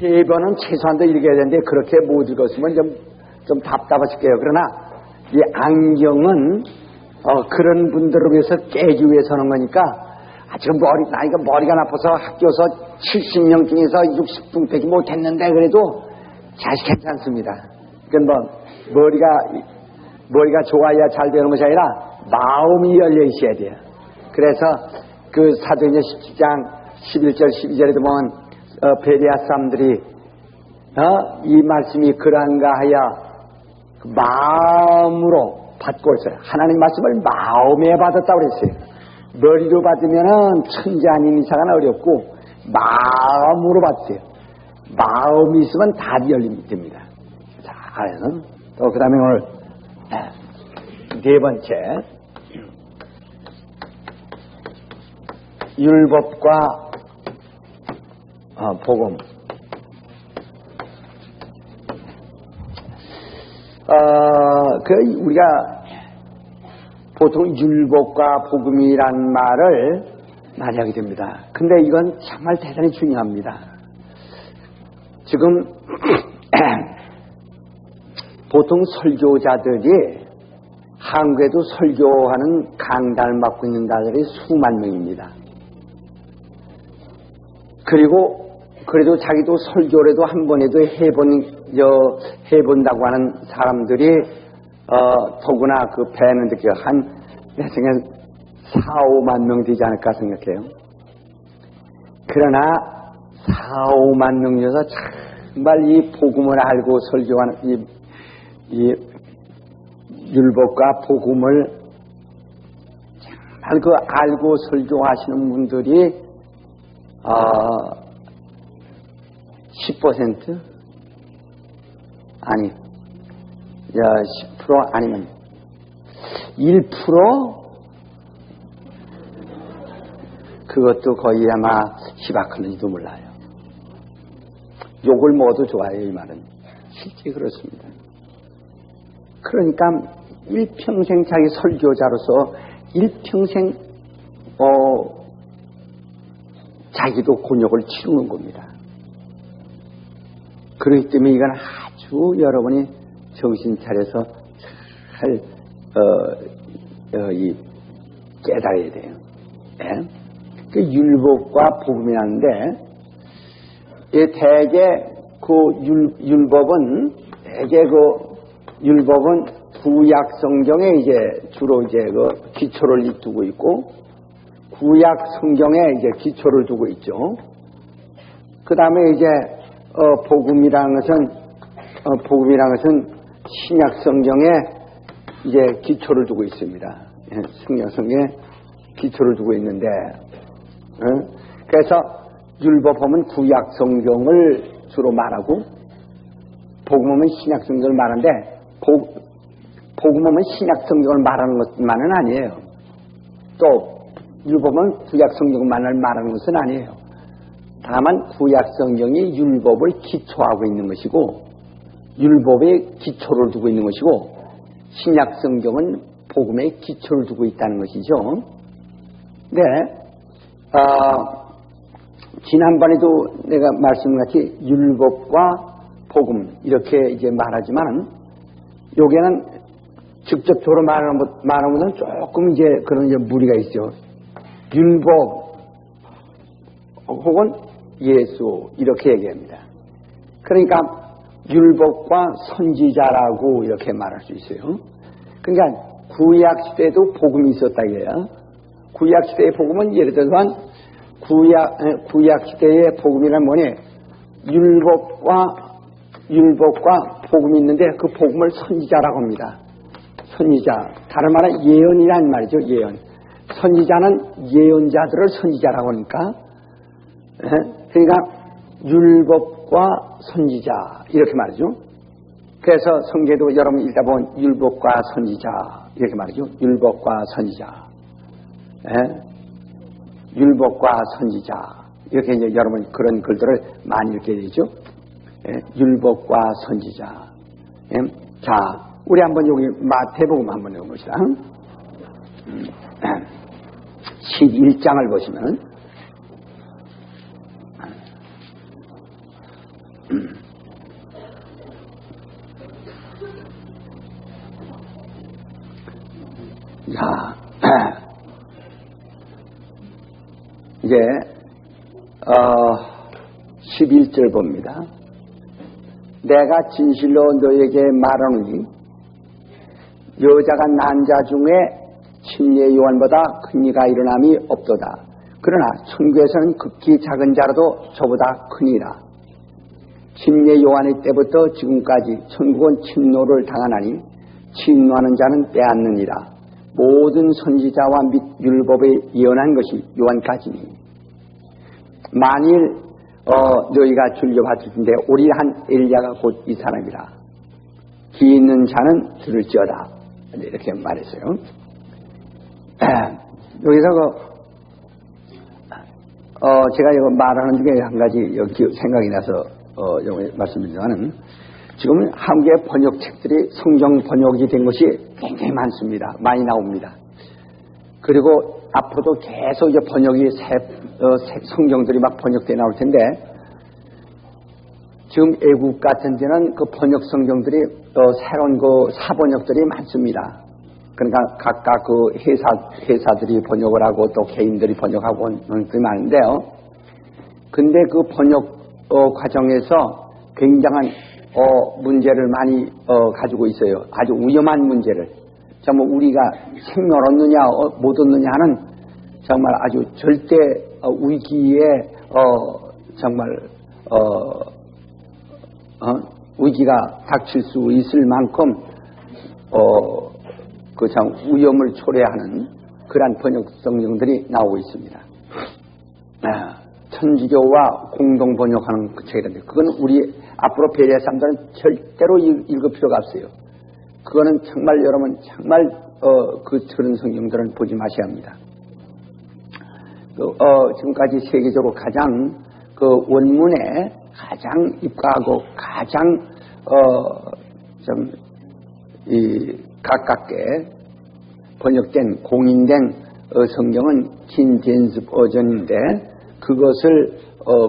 3번은 최소한도 읽어야 되는데 그렇게 못 읽었으면 좀 답답하실 거예요. 그러나 이 안경은 그런 분들을 위해서 깨기 위해서 하는 거니까 지금 나이가 머리가 나빠서 학교에서 70명 중에서 60분 빼기 못했는데 그래도 사실 괜찮습니다. 그러니까 머리가 좋아야 잘 되는 것이 아니라 마음이 열려 있어야 돼요. 그래서 그 사도행전 17장 11절 12절에도 보면 베레아 사람들이 이 말씀이 그러한가 하여 그 마음으로 받고 있어요. 하나님 말씀을 마음에 받았다고 그랬어요. 머리로 받으면은 천재 아닌 이상은 어렵고 마음으로 받으세요. 마음이 있으면 답이 열립니다. 자, 또 그 다음에 오늘 네 번째 율법과 복음. 우리가 보통 율법과 복음이란 말을 많이 하게 됩니다. 근데 이건 정말 대단히 중요합니다. 지금 보통 설교자들이 한국에도 설교하는 강단을 맡고 있는 자들이 수만 명입니다. 그래도 자기도 설교라도 한 번에도 해본다고 하는 사람들이 더구나 그 배는 내 생각엔 4-5만 명 되지 않을까 생각해요. 그러나 4-5만 명 중에서 정말 이 복음을 알고 설교하는 이 율법과 복음을 정말 그 알고 설교하시는 분들이 10% 아니 10% 아니면 1% 그것도 거의 아마 희박할는지도 몰라요. 욕을 먹어도 좋아요. 이 말은 실제 그렇습니다. 그러니까 일평생 자기 설교자로서 일평생 자기도 곤욕을 치르는 겁니다. 그렇기 때문에 이건 아주 여러분이 정신 차려서 잘 깨달아야 돼요. 네? 그 율법과 복음이라는데 대개 그 율법은 구약 성경에 이제 주로 이제 그 기초를 두고 있고 구약 성경에 이제 기초를 두고 있죠. 그 다음에 이제 복음이라는 것은 신약 성경에 이제 기초를 두고 있습니다. 신약 성경에 기초를 두고 있는데, 그래서 율법하면 구약 성경을 주로 말하고 복음하면 신약 성경을 말하는데 복음하면 신약 성경을 말하는 것만은 아니에요. 또 율법은 구약 성경만을 말하는 것은 아니에요. 다만 구약 성경이 율법을 기초하고 있는 것이고 율법에 기초를 두고 있는 것이고 신약 성경은 복음에 기초를 두고 있다는 것이죠. 네, 지난번에도 내가 말씀같이 율법과 복음 이렇게 이제 말하지만은 여기에는 직접적으로 말하는 것은 조금 이제 그런 이제 무리가 있죠. 율법 혹은 예수 이렇게 얘기합니다. 그러니까 율법과 선지자라고 이렇게 말할 수 있어요. 그러니까 구약 시대에도 복음이 있었다 이거예요. 구약 시대의 복음은 예를 들어서 구약 시대의 복음이란 뭐니? 율법과 복음이 있는데 그 복음을 선지자라고 합니다. 선지자. 다른 말은 예언이란 말이죠. 예언. 선지자는 예언자들을 선지자라고 하니까. 그러니까 율법과 선지자 이렇게 말이죠. 그래서 성경에도 여러분 읽다 보면 율법과 선지자 이렇게 말이죠. 율법과 선지자. 율법과 선지자 이렇게 이제 여러분 그런 글들을 많이 읽게 되죠. 율법과 선지자. 자, 우리 한번 여기 마태복음 한번 읽어봅시다. 11장을 보시면 자, 이제 11절 봅니다. 내가 진실로 너에게 말하노니 여자가 난 자 중에 침례 요한보다 큰 이가 일어남이 없도다. 그러나 천국에서는 극히 작은 자라도 저보다 크니라. 침례 요한의 때부터 지금까지 천국은 침노를 당하나니 침노하는 자는 빼앗느니라. 모든 선지자와 및 율법에 예언한 것이 요한까지니 만일 너희가 줄려받을 텐데 오리라 한 엘리야가 곧 이 사람이라. 귀 있는 자는 들을지어다. 이렇게 말했어요. 여기서 제가 이거 말하는 중에 한 가지 여기 생각이 나서 말씀드리자면 지금 한국의 번역책들이 성경 번역이 된 것이 굉장히 많습니다. 많이 나옵니다. 그리고 앞으로도 계속 이제 번역이 성경들이 막 번역돼 나올 텐데 지금 애국 같은 데는 그 번역 성경들이 새로운 그 사번역들이 많습니다. 그러니까 각각 그 회사들이 번역을 하고 또 개인들이 번역하고 그런 것들이 많은데요. 근데 그 번역 과정에서 굉장한 문제를 많이 가지고 있어요. 아주 위험한 문제를. 정말 우리가 생명 얻느냐 못 얻느냐 하는 정말 아주 절대 위기에 정말 위기가 닥칠 수 있을 만큼 그 참 위험을 초래하는 그러한 번역 성경들이 나오고 있습니다. 천주교와 공동 번역하는 그 책이란데 그건 우리 앞으로 베레아 사람들은 절대로 읽을 필요가 없어요. 그거는 정말 여러분 정말 그런 성경들은 보지 마셔야 합니다. 지금까지 세계적으로 가장 그 원문에 가장 입각하고 가장 좀 가깝게 번역된 공인된 성경은 킹제임스 버전인데 그것을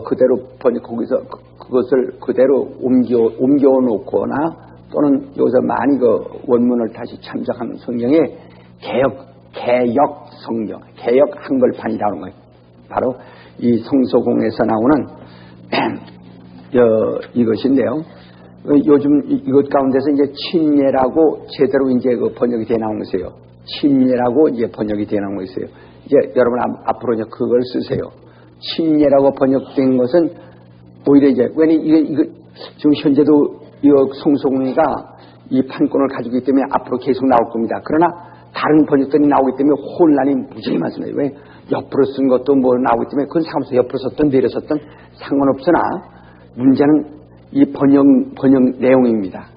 그대로 거기서 그것을 그대로 옮겨 놓거나 또는 여기서 많이 그 원문을 다시 참작한 성경이 개역 성경, 개역 한글판이라는 거예요. 바로 이 성서공에서 나오는 이것인데요. 요즘 이것 가운데서 이제 침례라고 제대로 이제 그 번역이 돼 나온 것이에요. 침례라고 이제 번역이 돼 나온 것이에요. 이제 여러분 앞으로 이제 그걸 쓰세요. 침례라고 번역된 것은 오히려 이제 왜냐면 이거 지금 현재도 이 성서공회가 이 판권을 가지고 있기 때문에 앞으로 계속 나올 겁니다. 그러나 다른 번역들이 나오기 때문에 혼란이 무지하게 많습니다. 왜 옆으로 쓴 것도 뭐 나오기 때문에 그건 상관없어요. 옆으로 썼든 내려 썼든 상관없으나 문제는 이 번역 내용입니다.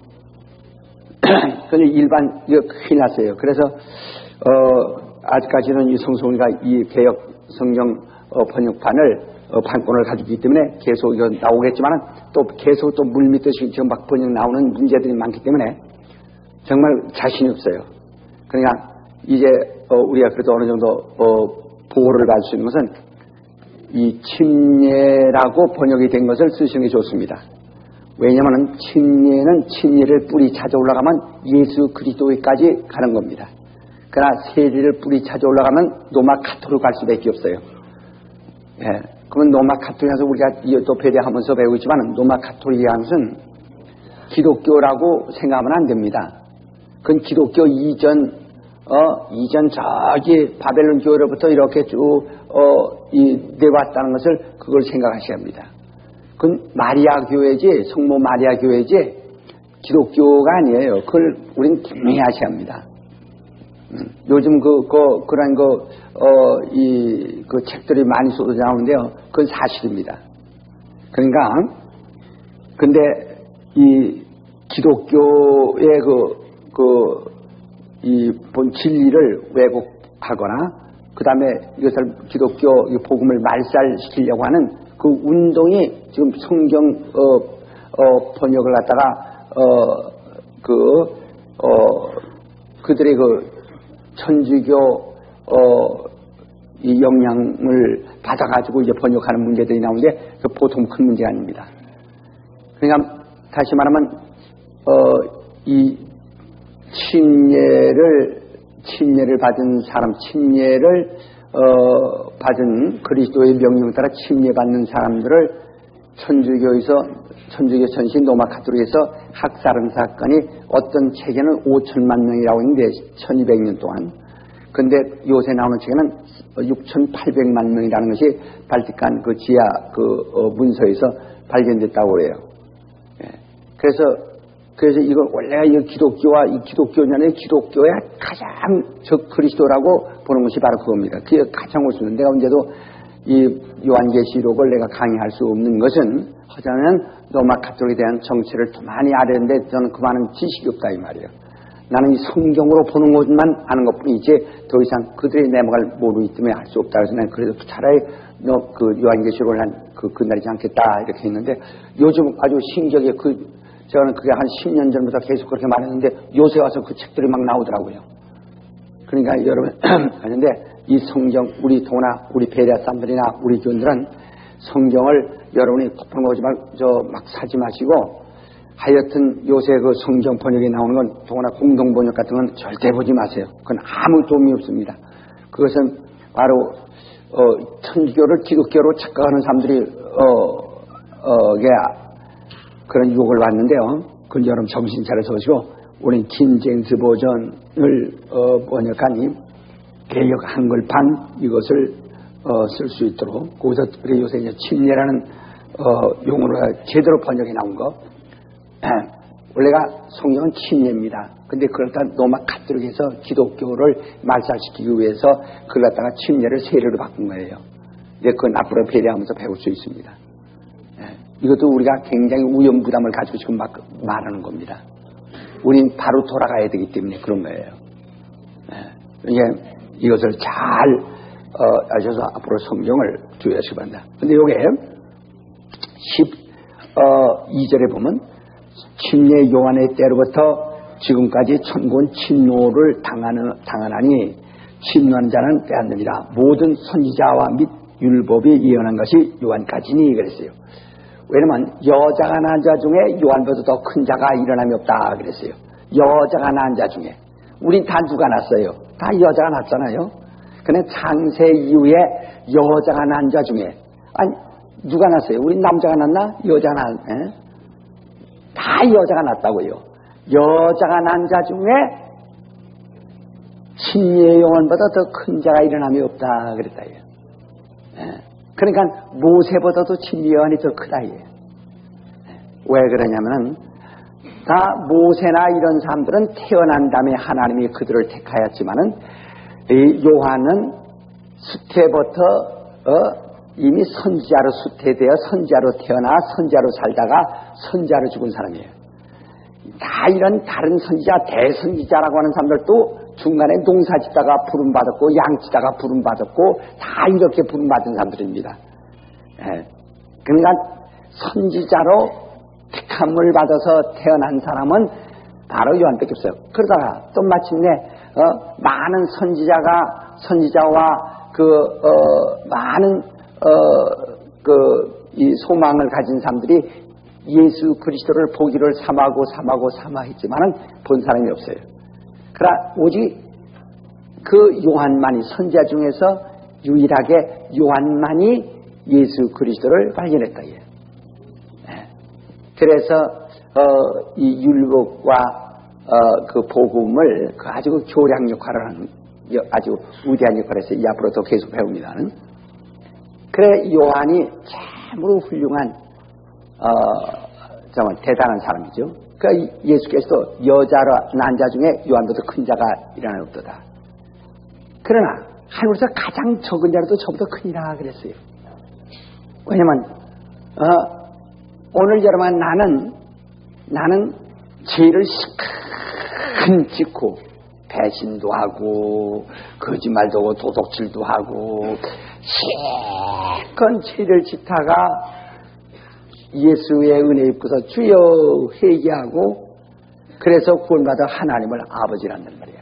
그건 일반 이거 큰일 났어요. 그래서 아직까지는 이 성서공회가 이 개역 성경 번역판을 판권을 가지고 있기 때문에 계속 이거 나오겠지만 또 계속 또 물밑듯이 지금 막 번역 나오는 문제들이 많기 때문에 정말 자신이 없어요. 그러니까 이제 우리가 그래도 어느 정도 보호를 받을 수 있는 것은 이 침례라고 번역이 된 것을 쓰시는 게 좋습니다. 왜냐하면 침례는 침례를 뿌리 찾아 올라가면 예수 그리스도에까지 가는 겁니다. 그러나 세례를 뿌리 찾아 올라가면 노마 카톨로 갈 수밖에 없어요. 예, 그러면 노마 카톨릭에서 우리가 또 배대하면서 배우고 있지만 노마 카톨릭이라는 것은 기독교라고 생각하면 안 됩니다. 그건 기독교 이전 저기 바벨론 교회로부터 이렇게 쭉 내왔다는 것을 그걸 생각하셔야 합니다. 그건 마리아 교회지, 성모 마리아 교회지 기독교가 아니에요. 그걸 우리는 분명히 아셔야 합니다. 요즘 그런 그 책들이 많이 쏟아져 나오는데요. 그건 사실입니다. 그러니까, 근데 이 기독교의 이 본 진리를 왜곡하거나, 그 다음에 이것을 기독교 복음을 말살시키려고 하는 그 운동이 지금 성경, 번역을 갖다가, 그들의 천주교, 이 영향을 받아가지고 이제 번역하는 문제들이 나오는데, 그 보통 큰 문제가 아닙니다. 그러니까, 다시 말하면, 이 침례를 침례를 받은 사람, 침례를 받은 그리스도의 명령 따라 침례받는 사람들을 천주교 전신 로마 카톨릭에서 학살한 사건이 어떤 책에는 5천만 명이라고 했는데 1200년 동안. 근데 요새 나오는 책에는 6,800만 명이라는 것이 발티칸 그 지하 문서에서 발견됐다고 해요. 예. 그래서 이거 원래가 이 기독교와 이 기독교냐는 기독교의 가장 그리스도라고 보는 것이 바로 그겁니다. 그게 가장 옳습니다. 내가 언제도 이 요한계시록을 내가 강의할 수 없는 것은 하자면 로마 카톨릭에 대한 정체를 더 많이 알았는데 저는 그 많은 지식이 없다 이 말이에요. 나는 이 성경으로 보는 것만 아는 것뿐이지 더 이상 그들의 내막을 모르기 때문에 알 수 없다. 그래서 난 그래도 차라리 너 그 요한계시록을 한 그날이지 않겠다 이렇게 했는데 요즘 아주 신기하게 저는 그게 한 10년 전부터 계속 그렇게 말했는데 요새 와서 그 책들이 막 나오더라고요. 그러니까 여러분 하는데 이 성경 우리 도나 우리 베레아 사람들이나 우리 교인들은 성경을 여러분이 덮어놓은 거지 말고 막 사지 마시고 하여튼 요새 그 성경 번역에 나오는 건 더구나 공동 번역 같은 건 절대 보지 마세요. 그건 아무 도움이 없습니다. 그것은 바로 천주교를 기독교로 착각하는 사람들이 그런 유혹을 받는데요. 그건 여러분 정신 차려서 보시고 우리는 킹제임스 버전을 번역한 개역 한글판 이것을 쓸 수 있도록 거기서 우리 요새 이제 침례라는 용어로 제대로 번역해 나온 거. 원래가 성경은 침례입니다. 근데 그걸 갖다 로마 카톨릭에서 기독교를 말살시키기 위해서 그걸 갖다가 침례를 세례로 바꾼 거예요. 이제 그건 앞으로 배려하면서 배울 수 있습니다. 이것도 우리가 굉장히 우연부담을 가지고 지금 막 말하는 겁니다. 우린 바로 돌아가야 되기 때문에 그런 거예요. 이것을 잘 아셔서 앞으로 성경을 주의하시기 바랍니다. 근데 요게 12절에 보면 침례 요한의 때로부터 지금까지 천군 침노를 당하나니 침노한 자는 빼앗느니라. 모든 선지자와 및 율법이 예언한 것이 요한까지니 그랬어요. 왜냐면 여자가 낳은 자 중에 요한보다 더 큰 자가 일어남이 없다 그랬어요. 여자가 낳은 자 중에 우린 다 누가 낳았어요? 다 여자가 낳았잖아요. 근데 창세 이후에 여자가 낳은 자 중에 아니 누가 낳았어요? 우린 남자가 낳나? 여자가 낳았? 다 여자가 낳았다고요. 여자가 낳은 자 중에 침례 요한보다 더 큰 자가 일어남이 없다 그랬다. 그러니까 모세보다도 침례 요한이 더 크다. 왜 그러냐면은 다 모세나 이런 사람들은 태어난 다음에 하나님이 그들을 택하였지만은 이 요한은 수태부터 이미 선지자로 수태되어 선지자로 태어나 선지자로 살다가 선지자로 죽은 사람이에요. 다 이런 다른 선지자 대선지자라고 하는 사람들도 중간에 농사짓다가 부름받았고 양치다가 부름받았고 다 이렇게 부름받은 사람들입니다. 그러니까 선지자로 택함을 받아서 태어난 사람은 바로 요한밖에 없어요. 그러다가 또 마침내 많은 선지자와 많은 이 소망을 가진 사람들이 예수 그리스도를 보기를 삼하했지만은 본 사람이 없어요. 그러나 오직 그 요한만이 선지자 중에서 유일하게 요한만이 예수 그리스도를 발견했다. 그래서 이 율법과 그 복음을 아주 교량 역할을 하는 아주 위대한 역할을 해서 이 앞으로 더 계속 배웁니다는. 그래 요한이 참으로 훌륭한 정말 대단한 사람이죠. 그러니까 예수께서도 여자로 난 자 중에 요한보다 큰 자가 일어나 없도다. 그러나 하늘에서 가장 적은 자라도 저보다 크니라 그랬어요. 왜냐면 오늘 여러분 나는 죄를 시큰 짓고 배신도 하고 거짓말도 하고 도둑질도 하고 시큰 죄를 짓다가 예수의 은혜 입고서 주여 회개하고 그래서 구원받아 하나님을 아버지란단 말이야.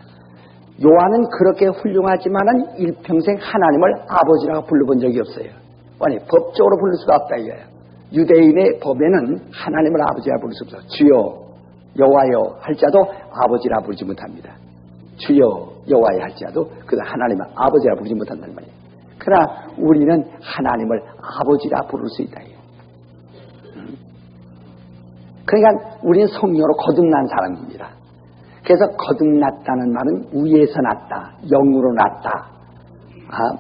요한은 그렇게 훌륭하지만은 일평생 하나님을 아버지라고 불러본 적이 없어요. 아니 법적으로 부를 수가 없다 이거예요. 유대인의 법에는 하나님을 아버지라 부를 수 없어요. 주여 여호와여 할 자도 아버지라 부르지 못합니다. 주여 여호와야 할지라도 그들 하나님을 아버지라 부르지 못한다는 말이에요. 그러나 우리는 하나님을 아버지라 부를 수 있다. 그러니까 우리는 성령으로 거듭난 사람입니다. 그래서 거듭났다는 말은 위에서 났다, 영으로 났다,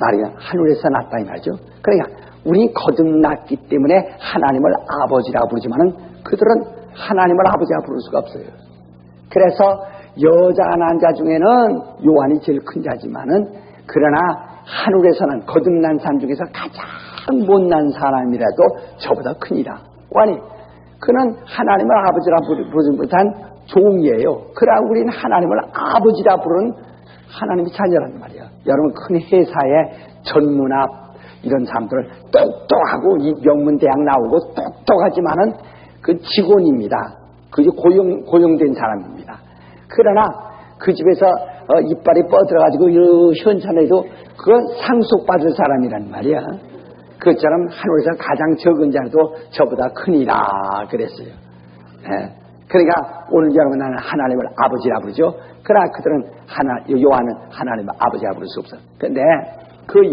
말이야 하늘에서 났다 이 말이죠. 그러니까 우리 거듭났기 때문에 하나님을 아버지라 부르지만은 그들은 하나님을 아버지라 부를 수가 없어요. 그래서 여자가 난 자 중에는 요한이 제일 큰 자지만은 그러나 하늘에서는 거듭난 사람 중에서 가장 못난 사람이라도 저보다 크니라. 아니 그는 하나님을 아버지라 부르지 못한 종이에요. 그러나 우리는 하나님을 아버지라 부르는 하나님의 자녀란 말이야. 여러분 큰 회사의 전문압 이런 사람들을 똑똑하고 이 명문대학 나오고 똑똑하지만은 그 직원입니다. 그게 고용된 사람입니다. 그러나 그 집에서 이빨이 뻗어가지고 현찬에도 그건 상속받을 사람이란 말이야. 그것처럼 하늘에서 가장 적은 자도 저보다 크니라 그랬어요. 예. 그러니까 오늘 여러분 나는 하나님을 아버지라 부르죠. 그러나 그들은 요한은 하나님을 아버지라 부를 수 없어. 그런데 그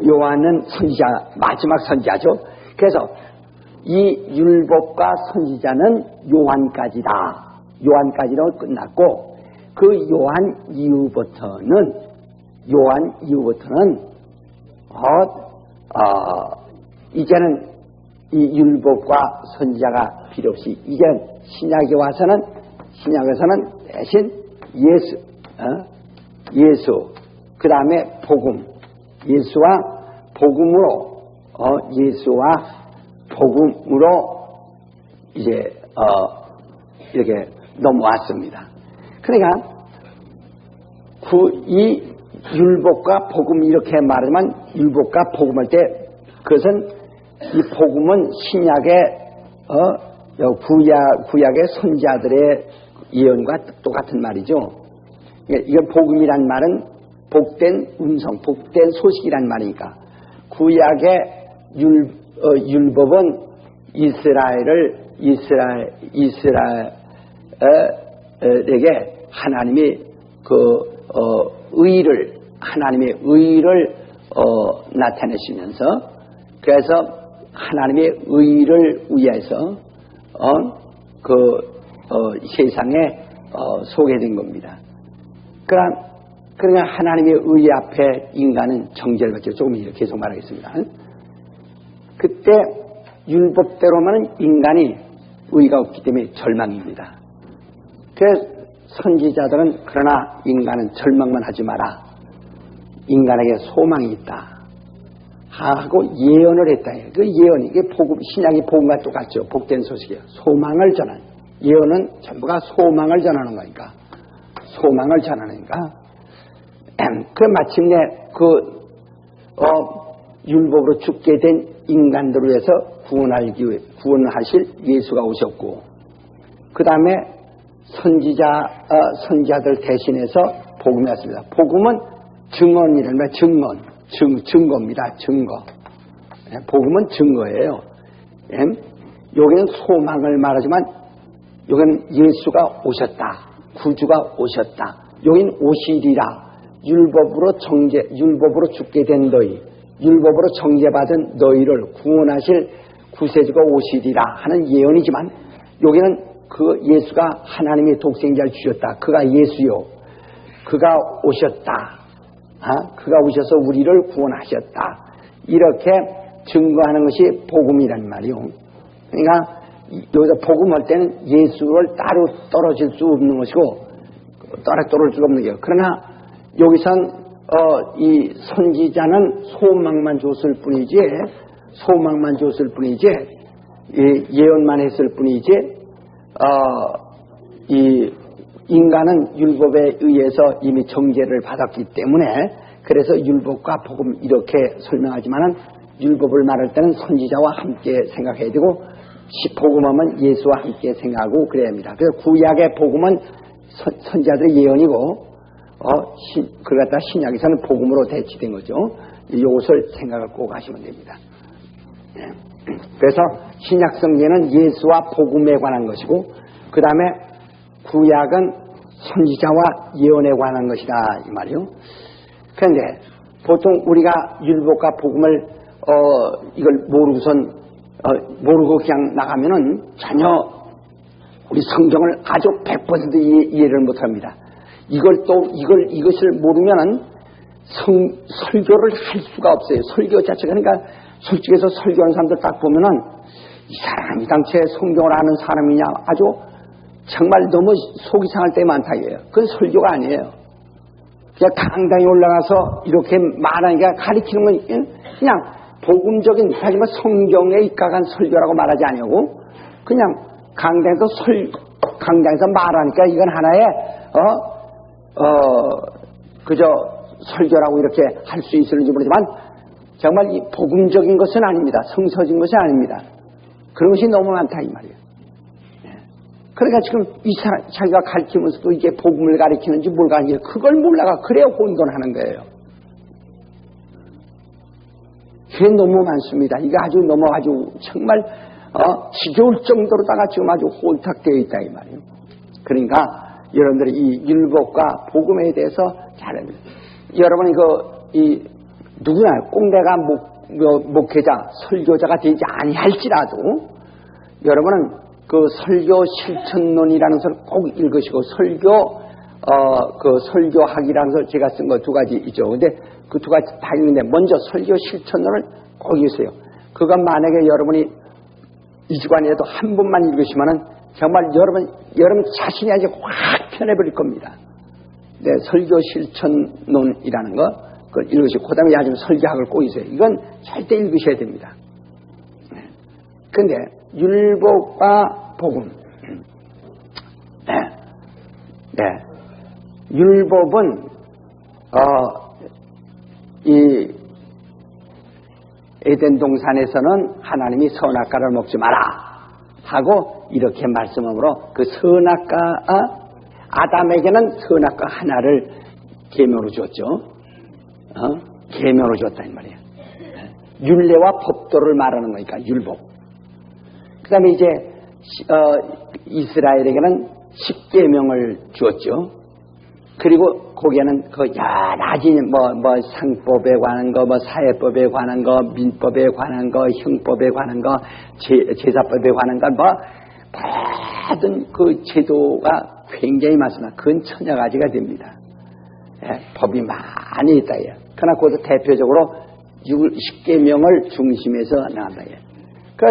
요한은 선지자 마지막 선지자죠. 그래서 이 율법과 선지자는 요한까지로 끝났고 그 요한 이후부터는 이제는 이 율법과 선지자가 필요 없이 이제는 신약에서는 대신 예수 그 다음에 복음 예수와 복음으로 이제 이렇게 넘어왔습니다. 그러니까 이 율법과 복음 이렇게 말하면 율법과 복음할 때 그것은 이 복음은 신약의 구약의 선지자들의 예언과 똑같은 말이죠. 이건 복음이란 말은 복된 음성, 복된 소식이란 말이니까 구약의 율법은 이스라엘에게 하나님이 하나님의 의를 나타내시면서 그래서 하나님의 의를 위해서 세상에 소개된 겁니다. 그러나 하나님의 의 앞에 인간은 정죄를 받죠. 조금 계속 말하겠습니다. 그때 율법대로만은 인간이 의가 없기 때문에 절망입니다. 그래서 선지자들은 그러나 인간은 절망만 하지 마라. 인간에게 소망이 있다. 하고 예언을 했다. 그 예언이 이게 신약의 복음과 똑같죠. 복된 소식이에요. 소망을 전하는. 예언은 전부가 소망을 전하는 거니까. 소망을 전하니까. 그 마침내 율법으로 죽게 된 인간들을 위해서 구원하실 예수가 오셨고, 그 다음에 선지자들 대신해서 복음이 왔습니다. 복음은 증언이라는 말, 증거입니다. 증거. 복음은 증거예요. 여기는 소망을 말하지만 여기는 예수가 오셨다. 구주가 오셨다. 여기는 오시리라. 율법으로 죽게 된 너희, 율법으로 정죄받은 너희를 구원하실 구세주가 오시리라 하는 예언이지만 여기는 그 예수가 하나님의 독생자를 주셨다. 그가 예수요. 그가 오셨다. 그가 오셔서 우리를 구원하셨다. 이렇게 증거하는 것이 복음이란 말이요. 그러니까 여기서 복음할 때는 예수를 따로 떨어질 수 없는 것이고 따로 떨어질 수 없는 거예요. 그러나 여기선 이 선지자는 소망만 줬을 뿐이지 예언만 했을 뿐이지 이 인간은 율법에 의해서 이미 정죄를 받았기 때문에 그래서 율법과 복음 이렇게 설명하지만은 율법을 말할 때는 선지자와 함께 생각해야 되고 복음하면 예수와 함께 생각하고 그래야 합니다. 그래서 구약의 복음은 선지자들의 예언이고 그걸 갖다 신약에서는 복음으로 대치된 거죠. 이것을 생각을 꼭 하시면 됩니다. 그래서 신약 성경에는 예수와 복음에 관한 것이고 그 다음에 구약은 선지자와 예언에 관한 것이다 이 말이요. 그런데 보통 우리가 율법과 복음을 이걸 모르고 그냥 나가면은 전혀 우리 성경을 아주 100% 이해를 못합니다. 이것을 모르면은 설교를 할 수가 없어요. 설교 자체가. 그러니까 솔직해서 설교하는 사람들 딱 보면은 이 사람이 당최 성경을 아는 사람이냐, 아주 정말 너무 속이 상할 때 많다 이거예요. 그건 설교가 아니에요. 그냥 강당에 올라가서 이렇게 말하니까 가리키는 건 그냥 복음적인, 하지만 성경에 입각한 설교라고 말하지 아니고 그냥 강당에서 말하니까 이건 하나의 그저 설교라고 이렇게 할 수 있을지 모르지만 정말 이 복음적인 것은 아닙니다. 성서적인 것이 아닙니다. 그런 것이 너무 많다 이 말이에요. 그러니까 지금 자기가 가르치면서도 이게 복음을 가르치는지 뭘 가르치는지 그걸 몰라가 그래야 혼돈하는 거예요. 그게 너무 많습니다. 이게 아주 정말 지겨울 정도로다가 지금 아주 혼탁되어 있다 이 말이에요. 그러니까 여러분들이 이 율법과 복음에 대해서 잘 압니다. 여러분이 누구나 꼭 내가 목회자, 설교자가 되지 아니할지라도 여러분은 그 설교 실천론이라는 것을 꼭 읽으시고 설교학이라는 것을 제가 쓴 거 2가지 있죠. 근데 그 2가지 다 읽는데 먼저 설교 실천론을 꼭 읽으세요. 그건 만약에 여러분이 이 주간에도 한 번만 읽으시면은 정말 여러분 자신이 아주 확 편해버릴 겁니다. 네, 설교 실천론이라는 거 그걸 읽으시고 그 다음에 야좀 설교학을 꼭 읽으세요. 이건 절대 읽으셔야 됩니다. 근데 율법과 복음. 네. 율법은 이 에덴 동산에서는 하나님이 선악과를 먹지 마라 하고 이렇게 말씀으로 그 선악과 아담에게는 선악과 하나를 계명으로 줬죠. 계명으로 줬다 이 말이에요. 율례와 법도를 말하는 거니까 율법. 그 다음에 이제 이스라엘에게는 10계명을 주었죠. 그리고 거기에는 그 여러 가지 상법에 관한 거, 사회법에 관한 거, 민법에 관한 거, 형법에 관한 거, 제사법에 관한 거, 모든 그 제도가 굉장히 많습니다. 그건 천여 가지가 됩니다. 법이 많이 있다. 그러나 그것도 대표적으로 10계명을 중심에서 나간다. 그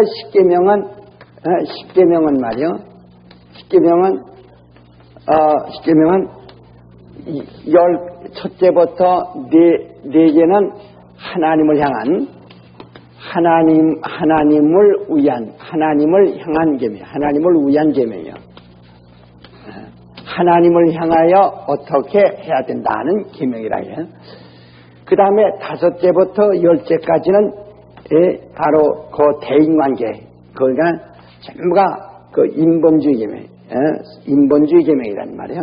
10계명은 말이요. 10계명은 첫째부터 네 개는 하나님을 향한 하나님을 향한 계명, 하나님을 위한 계명이요. 하나님을 향하여 어떻게 해야 된다는 계명이라 해요. 그 다음에 5제부터 10제까지는 바로 그 대인관계, 그러니까 전부가 그 인본주의 계명, 인본주의 계명이란 말이에요.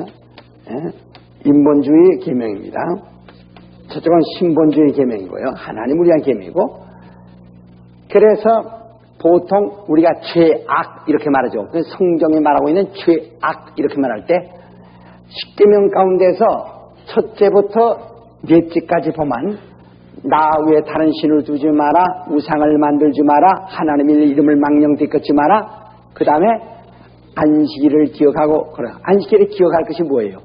인본주의 계명입니다. 저쪽은 신본주의 계명이고요. 하나님을 위한 계명이고. 그래서 보통 우리가 죄악 이렇게 말하죠. 성경이 말하고 있는 죄악 이렇게 말할 때 10계명 가운데서 첫째부터 넷째까지 보면 나 외에 다른 신을 두지 마라, 우상을 만들지 마라, 하나님의 이름을 망령되이 끊지 마라. 그 다음에 안식일을 기억하고, 그래. 안식일을 기억할 것이 뭐예요?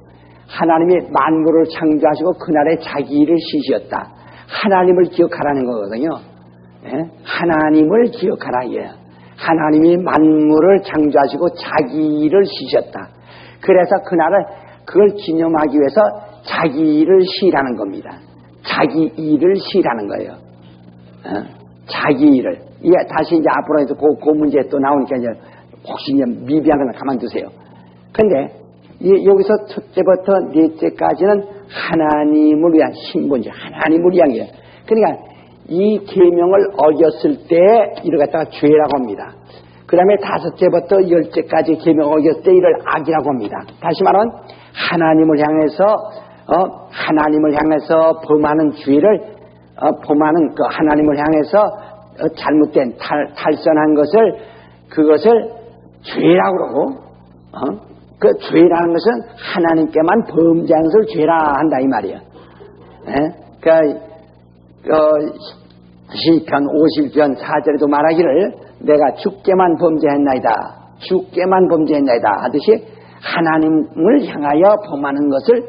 하나님이 만물을 창조하시고 그날에 자기 일을 쉬셨다. 하나님을 기억하라는 거거든요. 네? 하나님을 기억하라. 예. 하나님이 만물을 창조하시고 자기 일을 쉬셨다. 그래서 그날을 그걸 기념하기 위해서 자기 일을 쉬라는 겁니다. 자기 일을 쉬라는 거예요. 자기 일을. 예, 다시 이제 앞으로 해서 그 문제 또 나오니까 이제 혹시 이제 미비한 건 가만두세요. 근데 여기서 첫째부터 넷째까지는 하나님을 위한 신본주의, 하나님을 위한 거예요. 그러니까 이 계명을 어겼을 때 이를 갖다가 죄라고 합니다. 그 다음에 5제부터 10제까지 계명을 어겼을 때 이를 악이라고 합니다. 다시 말하면 하나님을 향해서 범하는 죄를 범하는 그 하나님을 향해서 잘못된 탈선한 것을 그것을 죄라고 그러고 그 죄라는 것은 하나님께만 범죄한 것을 죄라 한다 이 말이야. 그러니까 시편 50편 4절에도 말하기를 내가 주께만 범죄했나이다. 주께만 범죄했나이다 하듯이 하나님을 향하여 범하는 것을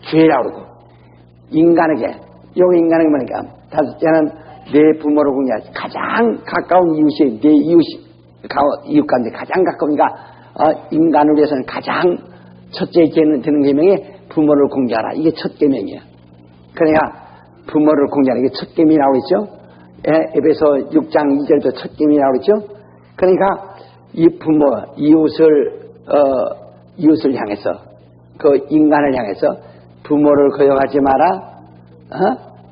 죄라고 그러고, 인간에게, 여기 인간에게 뭐니까 다섯째는 내 부모를 공경하지. 가장 가까운 이웃이 내 이웃 가운데 가장 가까우니까 인간을 위해서는 가장 첫째 되는 계명이 부모를 공경하라. 이게 첫 계명이야. 그러니까 부모를 공경하라. 이게 첫 계명이라고 했죠. 에베소 6장 2절도 첫 계명이라고 했죠. 그러니까 이 부모, 이웃을 향해서, 그 인간을 향해서 부모를 거역하지 마라.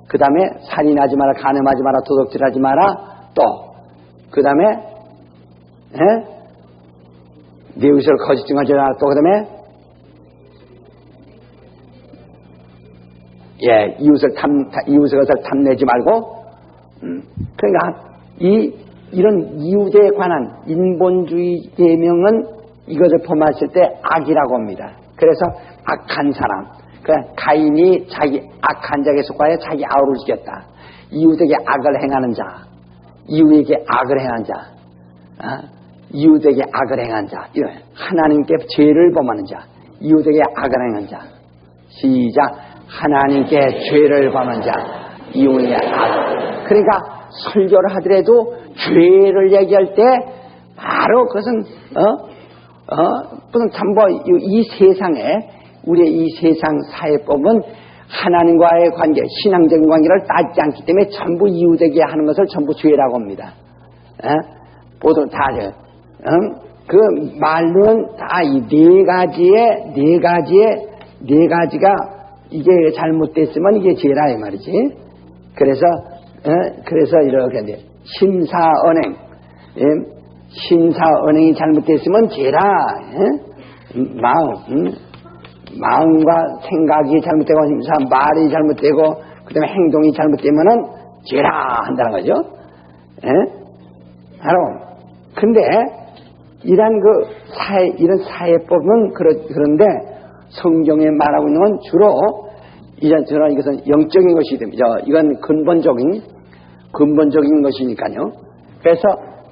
그 다음에 살인하지 마라, 간음하지 마라, 도둑질하지 마라. 또 그 다음에 네 이웃을 거짓 증언하지 마라. 또 그 다음에 이웃의 것을 탐내지 말고. 그러니까 이런 이웃에 관한 인본주의 계명은 이것을 범했을 때 악이라고 합니다. 그래서 악한 사람, 가인이 자기 악한 자에게 속하여 자기 아우를 죽였다. 이웃에게 악을 행하는 자, 이웃에게 악을 행한 자, 이웃에게 악을 행한 자, 하나님께 죄를 범하는 자, 이웃에게 악을 행한 자. 시작. 하나님께 죄를 범하는 자, 이웃에게 악. 그러니까 설교를 하더라도 죄를 얘기할 때 바로 그것은 무슨 참고 이 세상에, 우리의 이 세상 사회법은 하나님과의 관계, 신앙적인 관계를 따지지 않기 때문에 전부 이웃에게 하는 것을 전부 죄라고 합니다. 모두 다 그 말로는 다 이 네 가지가 이게 잘못됐으면 이게 죄라 이 말이지. 그래서 이렇게 돼. 심사언행이 잘못됐으면 죄라. 마음과 생각이 잘못되고 말이 잘못되고 그다음에 행동이 잘못되면은 죄라 한다는 거죠. 바로 근데 이런 사회법은 그런데 성경에 말하고 있는 건 주로 이것은 영적인 것이 됩니다. 이건 근본적인 것이니까요. 그래서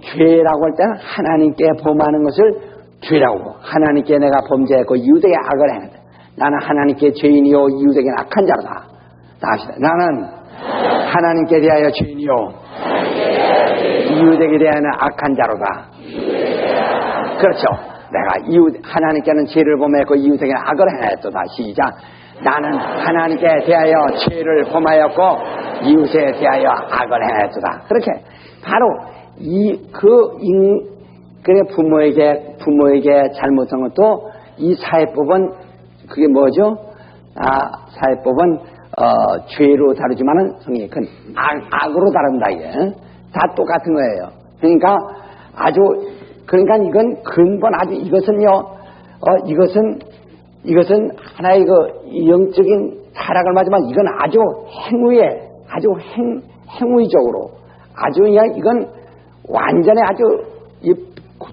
죄라고 할 때는 하나님께 범하는 것을 죄라고, 하나님께 내가 범죄했고 이웃에게 악을 행한다. 나는 하나님께 죄인이요 이웃에게는 악한 자로다. 나시다. 나는 하나님께 대하여 죄인이요 이웃에게 대하여는 악한 자로다. 그렇죠. 내가 하나님께는 죄를 범했고 이웃에게는 악을 행하였도다. 시작. 나는 하나님께 대하여 죄를 범하였고 이웃에 대하여 악을 행하였도다. 그렇게 바로 그래 부모에게 잘못한 것도 이 사회법은 그게 뭐죠? 사회법은 죄로 다루지만은 성경이 큰 악으로 다룬다 이게. 다 똑같은 거예요. 그러니까 이건 근본 이것은 하나의 영적인 타락을 맞지만 이건 아주 행위적으로 이건 완전히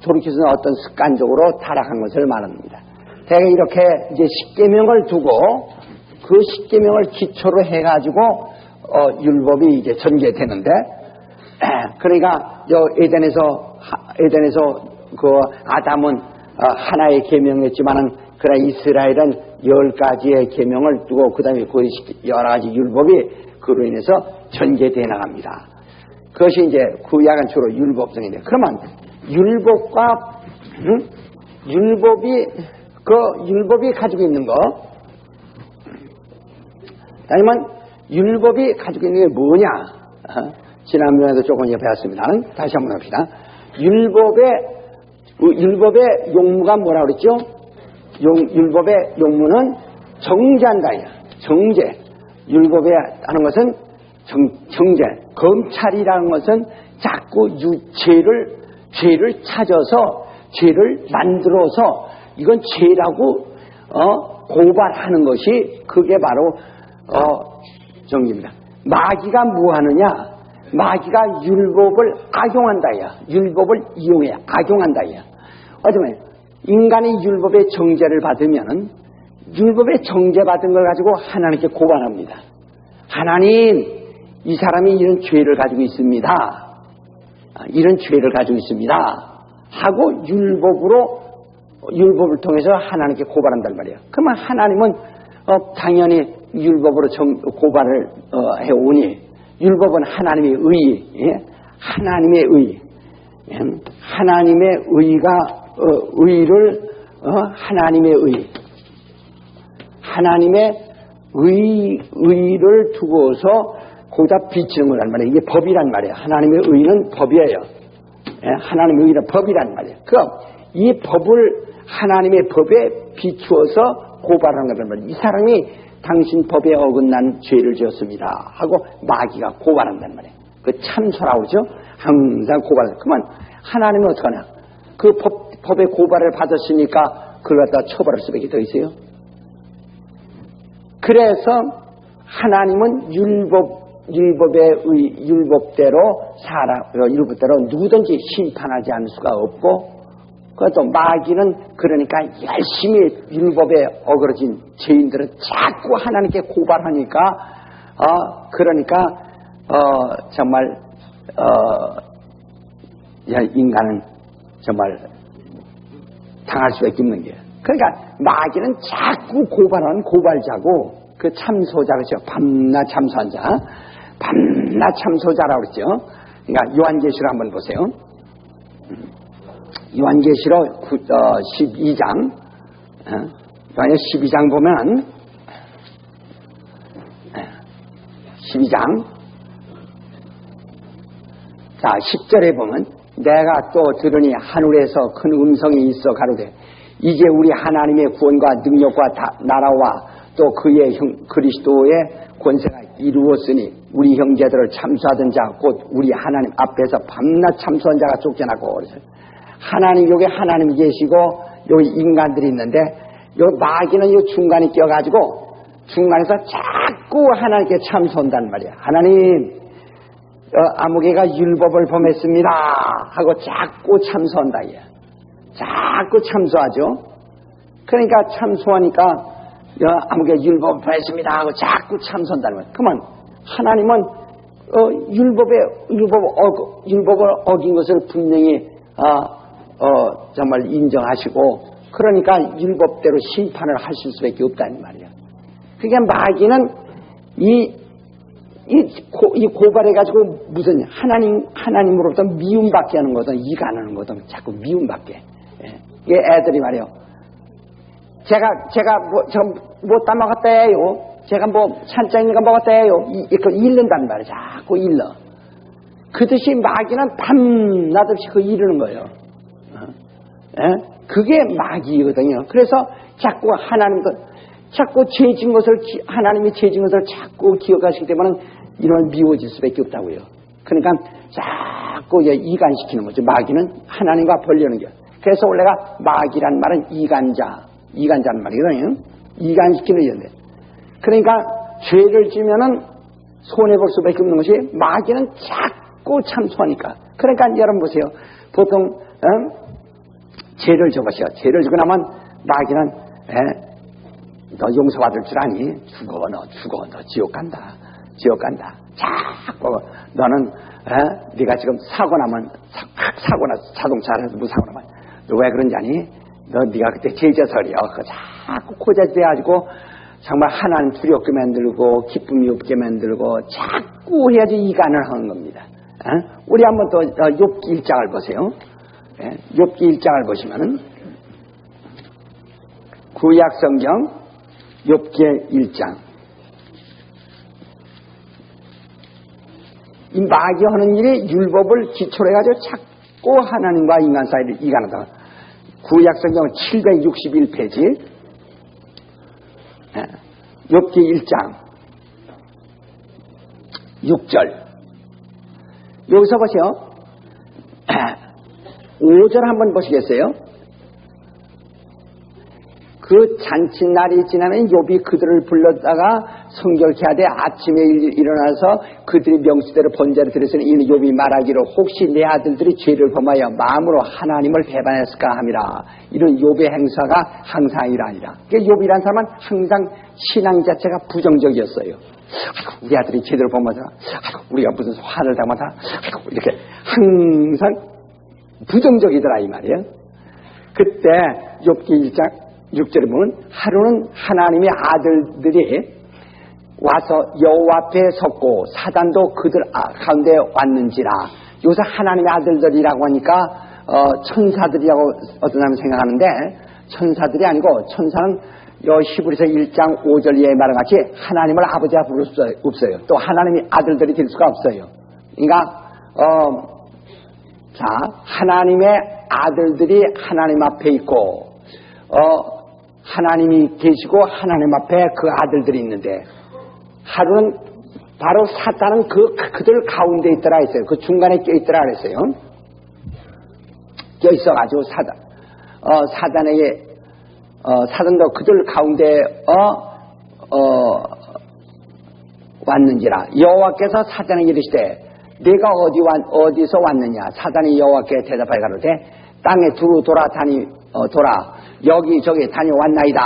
돌이켜서 어떤 습관적으로 타락한 것을 말합니다. 대개 이렇게 이제 십계명을 두고 그 십계명을 기초로 해가지고 율법이 이제 전개되는데, 그러니까 에덴에서 그 아담은 하나의 계명이었지만은 그러나 이스라엘은 10가지의 계명을 두고 그다음에 그 여러 가지 율법이 그로 인해서 전개되어 나갑니다. 그것이 이제 구약은 주로 율법성인데, 그러면 율법이 가지고 있는 거, 아니면 율법이 가지고 있는 게 뭐냐? 지난번에도 조금 배웠습니다. 다시 한번 합시다. 율법의 용무가 뭐라 그랬죠? 율법의 용무는 정죄한다. 정죄. 율법에 하는 것은 정죄. 검찰이라는 것은 자꾸 죄를 찾아서 죄를 만들어서 이건 죄라고 고발하는 것이 그게 바로 정죄입니다. 마귀가 뭐 하느냐? 마귀가 율법을 악용한다야. 율법을 이용해 악용한다야. 어쩌면 인간이 율법의 정죄를 받으면은 율법의 정죄받은 걸 가지고 하나님께 고발합니다. 하나님, 이 사람이 이런 죄를 가지고 있습니다. 이런 죄를 가지고 있습니다. 하고 율법을 통해서 하나님께 고발한단 말이에요. 그러면 하나님은 당연히 율법으로 고발을 해오니, 율법은 하나님의 의, 예? 하나님의 의, 예? 하나님의 의가 의를 하나님의 의를 두고서 거기다 비치는 거란 말이에요. 이게 법이란 말이에요. 하나님의 의는 법이에요. 예? 하나님의 의는 법이란 말이에요. 그럼 이 법을 하나님의 법에 비추어서 고발하는 거란 말이에요. 이 사람이 당신 법에 어긋난 죄를 지었습니다 하고 마귀가 고발한단 말이에요. 그 참소라고 그러죠. 항상 고발. 그러면 하나님은 어떡하냐. 그 법의 고발을 받았으니까 그걸 갖다 처벌할 수밖에 더 있어요. 그래서 하나님은 율법대로 누구든지 심판하지 않을 수가 없고, 그것도 마귀는 그러니까 열심히 율법에 어그러진 죄인들은 자꾸 하나님께 고발하니까 그러니까 정말 인간은 정말 당할 수밖에 없는 거예요. 그러니까 마귀는 자꾸 고발하는 고발자고, 그 참소자 그렇죠. 밤낮 참소한 자, 밤낮 참소자라고 그랬죠. 그러니까 요한계시록 한번 보세요. 요한계시록 12장, 요한계시록 12장 보면 12장 자 10절에 보면, 내가 또 들으니 하늘에서 큰 음성이 있어 가로되, 이제 우리 하나님의 구원과 능력과 나라와 또 그의 그리스도의 권세가 이루었으니 우리 형제들을 참수하던 자 곧 우리 하나님 앞에서 밤낮 참수한 자가 쫓겨나고. 그래서 하나님, 여기 하나님이 계시고 여기 인간들이 있는데, 여기 마귀는 이 중간에 껴가지고 중간에서 자꾸 하나님께 참수한단 말이야. 하나님, 아무개가 율법을 범했습니다 하고 자꾸 참수한다. 자꾸 참수하죠. 그러니까 참수하니까 아무개 율법을 범했습니다 하고 자꾸 참수한다는 거예요. 그러면 하나님은 율법을 어긴 것을 분명히 정말 인정하시고, 그러니까 율법대로 심판을 하실 수밖에 없다는 말이에요. 그러니까 마귀는 이 고발해가지고 무슨 하나님으로부터 미움받게 하는 거든, 이간하는 거든, 자꾸 미움받게. 예. 애들이 말이에요. 제가 뭐 따먹었대요. 제가 뭐 찬장인 거 먹었대요. 이거 잃는단 말이에요. 자꾸 잃어. 그 듯이 마귀는 밤낮 없이 그거 이르는 거예요. 예? 그게 마귀거든요. 그래서 자꾸 자꾸 죄진 것을, 하나님이 죄진 것을 자꾸 기억하시기 때문에 이런 미워질 수밖에 없다고요. 그러니까 자꾸 이간시키는 거죠. 마귀는 하나님과 벌려는 거예요. 그래서 원래가 마귀란 말은 이간자는 말이거든요. 이간시키는 건데. 그러니까 죄를 지면은 손해볼 수밖에 없는 것이, 마귀는 자꾸 참소하니까. 그러니까 여러분 보세요. 보통 죄를 적으셔. 죄를 지고 나면 마귀는 너 용서받을 줄 아니? 죽어 너 지옥 간다. 자꾸 너는 네가 지금 사고 나면 자동차에서 무슨 사고 나면 너 왜 그런지 아니? 네가 그때 죄져서려. 자꾸 고자돼가지고 정말 하나님 두렵게 만들고 기쁨이 없게 만들고 자꾸 해야지 이간을 하는 겁니다. 우리 한번 또 욥기 1장을 보세요. 욥기 1장을 보시면은 구약 성경 욥기 1장. 이 마귀 하는 일이 율법을 기초로 해가지고 자꾸 하나님과 인간 사이를 이간하다. 구약 성경 761페이지 욥기 1장 6절. 여기서 보세요. 5절 한번 보시겠어요? 그 잔칫날이 지나면 욥이 그들을 불렀다가 성결케 하되 아침에 일어나서 그들이 명수대로 번제를 드렸으니 이는 욥이 말하기로 혹시 내 아들들이 죄를 범하여 마음으로 하나님을 배반했을까 함이라. 이런 욥의 행사가 항상 이라니라. 그러니까 욥이란 사람은 항상 신앙 자체가 부정적이었어요. 우리 아들이 제대로 범하자, 우리가 무슨 화를 당하자, 이렇게 항상 부정적이더라 이 말이에요. 그때 욥기 1장 6절에 보면 하루는 하나님의 아들들이 와서 여호와 앞에 섰고 사단도 그들 가운데 왔는지라. 여기서 하나님의 아들들이라고 하니까 천사들이라고 어떤 사람은 생각하는데 천사들이 아니고 천사는 히브리서 1장 5절 이하의 말과 같이 하나님을 아버지라 부를 수 없어요. 또 하나님의 아들들이 될 수가 없어요. 그러니까 자, 하나님의 아들들이 하나님 앞에 있고 하나님이 계시고 하나님 앞에 그 아들들이 있는데 하루는 바로 사단은 그들 가운데 있더라 했어요. 그 중간에 껴있더라 그랬어요. 껴있어가지고 사단에게 사단도 그들 가운데 왔는지라. 여호와께서 사단에게 이르시되 내가 어디서 왔느냐. 사단이 여호와께 대답하여 가로되 땅에 두루 돌아 여기저기 다녀왔나이다.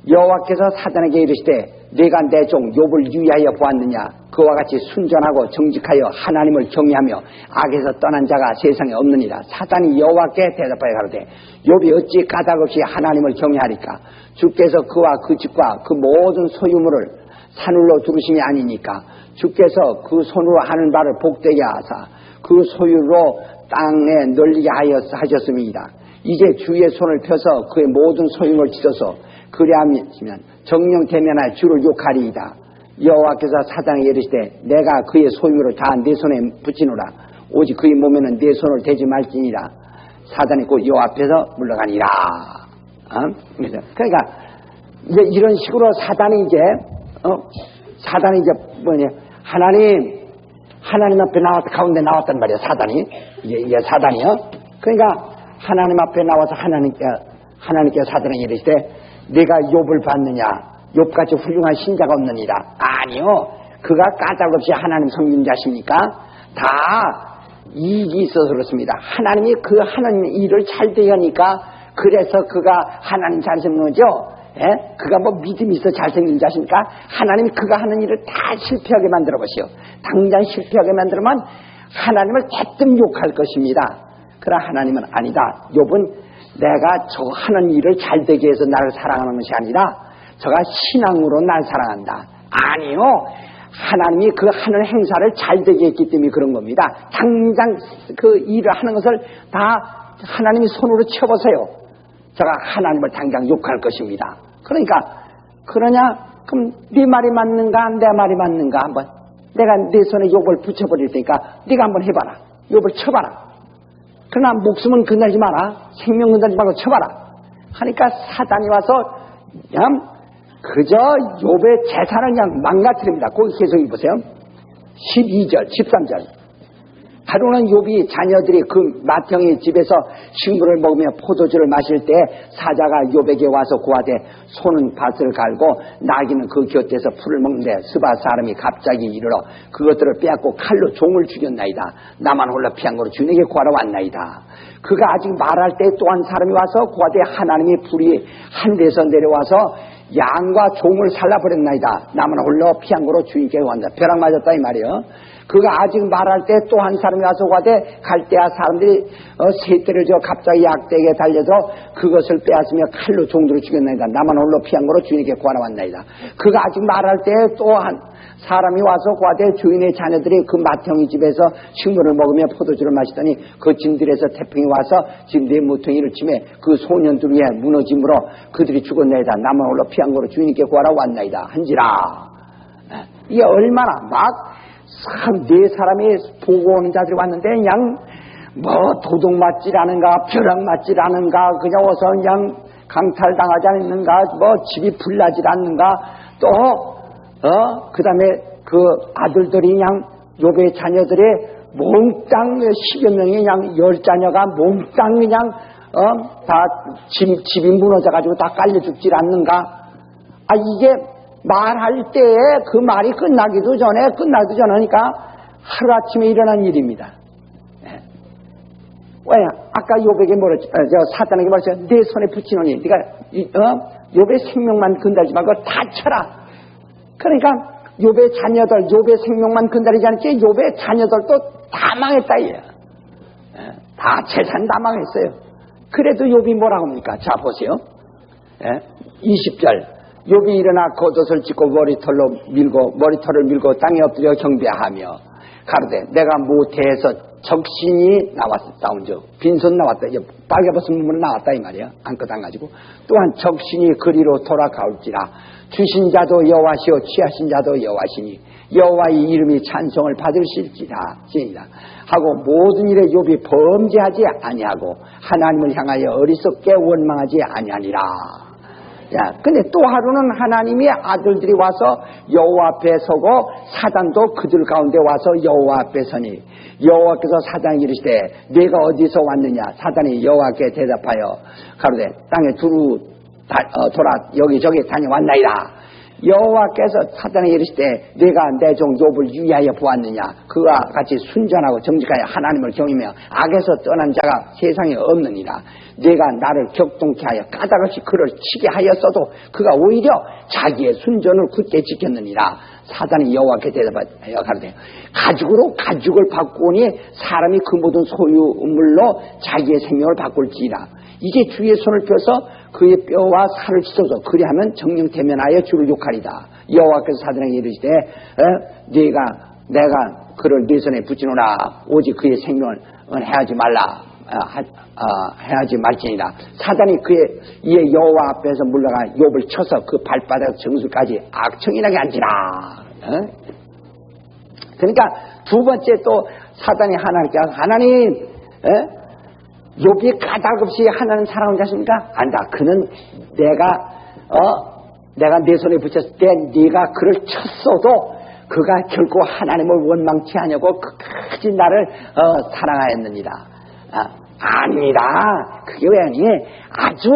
여호와께서 사단에게 이르시되 내가 내 종 욥을 유의하여 보았느냐. 그와 같이 순전하고 정직하여 하나님을 경외하며 악에서 떠난 자가 세상에 없느니라. 사단이 여호와께 대답하여 가로되 욥이 어찌 까닭없이 하나님을 경외하리까. 주께서 그와 그 집과 그 모든 소유물을 산울로 두르심이 아니니까. 주께서 그 손으로 하는 바를 복되게 하사 그 소유로 땅에 널리게 하셨음이니라. 이제 주의 손을 펴서 그의 모든 소유물을 찢어서 그리하면 정령 대면하여 주를 욕하리이다. 여호와께서 사단에게 이르시되 내가 그의 소유물을 다 내 손에 붙이노라. 오직 그의 몸에는 내 손을 대지 말지니라. 사단이 곧 여호와 앞에서 물러가니라. 그러니까 이제 이런 식으로 사단이 이제 뭐냐, 하나님 앞에 가운데 나왔단 말이야. 사단이 이게 사단이요. 그러니까 하나님 앞에 나와서 하나님께 사단에게 이르시되 내가 욥을 봤느냐. 욥같이 훌륭한 신자가 없느니라. 아니요. 그가 까닭없이 하나님 섬긴 자십니까? 다 이익이 있어서 그렇습니다. 하나님이 그 하는 일을 잘 되니까 그래서 그가 하나님 잘 섬는 거죠. 예? 그가 뭐 믿음이 있어 잘생긴 자십니까? 하나님이 그가 하는 일을 다 실패하게 만들어 보시오. 당장 실패하게 만들면 하나님을 대뜸 욕할 것입니다. 그러나 하나님은 아니다. 욥은 내가 저 하는 일을 잘 되게 해서 나를 사랑하는 것이 아니라 저가 신앙으로 날 사랑한다. 아니요. 하나님이 그 하는 행사를 잘 되게 했기 때문에 그런 겁니다. 당장 그 일을 하는 것을 다 하나님이 손으로 쳐보세요. 제가 하나님을 당장 욕할 것입니다. 그러니까 그러냐? 그럼 네 말이 맞는가 내 말이 맞는가 한번 내가 네 손에 욥을 붙여버릴 테니까 네가 한번 해봐라. 욥을 쳐봐라. 그러나 목숨은 건들지 마라. 생명 건들지 말고 쳐봐라. 하니까 사단이 와서 그냥 그저 욥의 재산을 그냥 망가뜨립니다. 거기 계속 읽으세요. 12절 13절 하루는 욥이 자녀들이 그 맏형의 집에서 식물을 먹으며 포도주를 마실 때 사자가 욥에게 와서 고하되 소는 밭을 갈고 나귀는 그 곁에서 풀을 먹는데 스바 사람이 갑자기 이르러 그것들을 빼앗고 칼로 종을 죽였나이다. 나만 홀라 피한 거로 주님에게 구하러 왔나이다. 그가 아직 말할 때 또 한 사람이 와서 고하되 하나님이 불이 하늘에서 내려와서 양과 종을 살라버렸나이다. 나만 홀라 피한 거로 주님께 구한다. 벼락 맞았다 이 말이에요. 그가 아직 말할 때 또 한 사람이 와서 가되 갈대아 사람들이 새떼를 저 갑자기 약대에 달려들어 그것을 빼앗으며 칼로 종들을 죽였나이다. 나만 홀로 피한 거로 주인에게 구하러 왔나이다. 그가 아직 말할 때 또 한 사람이 와서 가되 주인의 자녀들이 그 맏형의 집에서 식물을 먹으며 포도주를 마시더니 그 진들에서 태풍이 와서 진들의 모퉁이를 치매 그 소년들 위에 무너짐으로 그들이 죽었나이다. 나만 홀로 피한 거로 주인에게 구하러 왔나이다. 한지라. 이게 얼마나 막 네 사람이 보고 오는 자들이 왔는데 그냥 뭐 도둑맞지라는가 벼락맞지라는가 그냥 어서 그냥 강탈당하지 않는가 뭐 집이 불나지라는가 또 그 다음에 그 아들들이 그냥 욥의 자녀들이 몽땅 10여 명이 그냥 10자녀가 몽땅 그냥 다 집이 무너져가지고 다 깔려 죽질 않는가. 이게 말할 때에 그 말이 끝나기도 전하니까 하루아침에 일어난 일입니다. 왜? 아까 욥에게 사단에게 말했어요. 내 손에 붙이노니 네가 욥의 생명만 건달지 말고 다 쳐라. 그러니까 욥의 자녀들, 욥의 생명만 건달리지 않지 욥의 자녀들도 다 망했다 이에요. 다 재산 다 망했어요. 그래도 욥이 뭐라고 합니까? 자 보세요. 20절 욥이 일어나 겉옷을 찢고 머리털을 밀고 땅에 엎드려 경배하며 가로되 내가 모태에서 적신이 나왔다운즉 빈손 나왔다. 빨개벗은 몸으로 나왔다 이 말이야. 안고 당가지고 또한 적신이 그리로 돌아가올지라 주신 자도 여호와시오 취하신 자도 여호와시니 여호와의 이름이 찬송을 받으실지라 하고 모든 일에 욥이 범죄하지 아니하고 하나님을 향하여 어리석게 원망하지 아니하니라. 근데 또 하루는 하나님의 아들들이 와서 여호와 앞에 서고 사단도 그들 가운데 와서 여호와 앞에 서니 여호와께서 사단에게 이르시되 네가 어디서 왔느냐. 사단이 여호와께 대답하여 가로되 땅에 두루 돌아 여기저기 다녀왔나이다. 여호와께서 사단에게 이르시되 네가 내 종 욥을 유의하여 보았느냐. 그와 같이 순전하고 정직하여 하나님을 경외하며 악에서 떠난 자가 세상에 없느니라. 네가 나를 격동케 하여 까닭없이 그를 치게 하였어도 그가 오히려 자기의 순전을 굳게 지켰느니라. 사단이 여호와께 대답하여 가로되 가죽으로 가죽을 바꾸니 사람이 그 모든 소유물로 자기의 생명을 바꿀지라. 이제 주의 손을 펴서 그의 뼈와 살을 찢어서 그리하면 정령 대면하여 주를 욕하리다. 여호와께서 사단에게 이르시되 내가 그를 네 손에 붙이노라. 오직 그의 생명을 해하지 말라. 해하지 말지니라. 사단이 이에 여호와 앞에서 물러가 욥을 쳐서 그 발바닥 정수까지 악청이나게 앉히라. 그러니까 두 번째 또 사단이 하나님 욥이 까닭없이 하나님 사랑하는 자십니까? 아니다. 그는 내가 내 손에 붙였을 때 네가 그를 쳤어도 그가 결코 하나님을 원망치 아니하고 끝까지 나를 사랑하였느니라. 아닙니다. 그게 왜 아니? 아주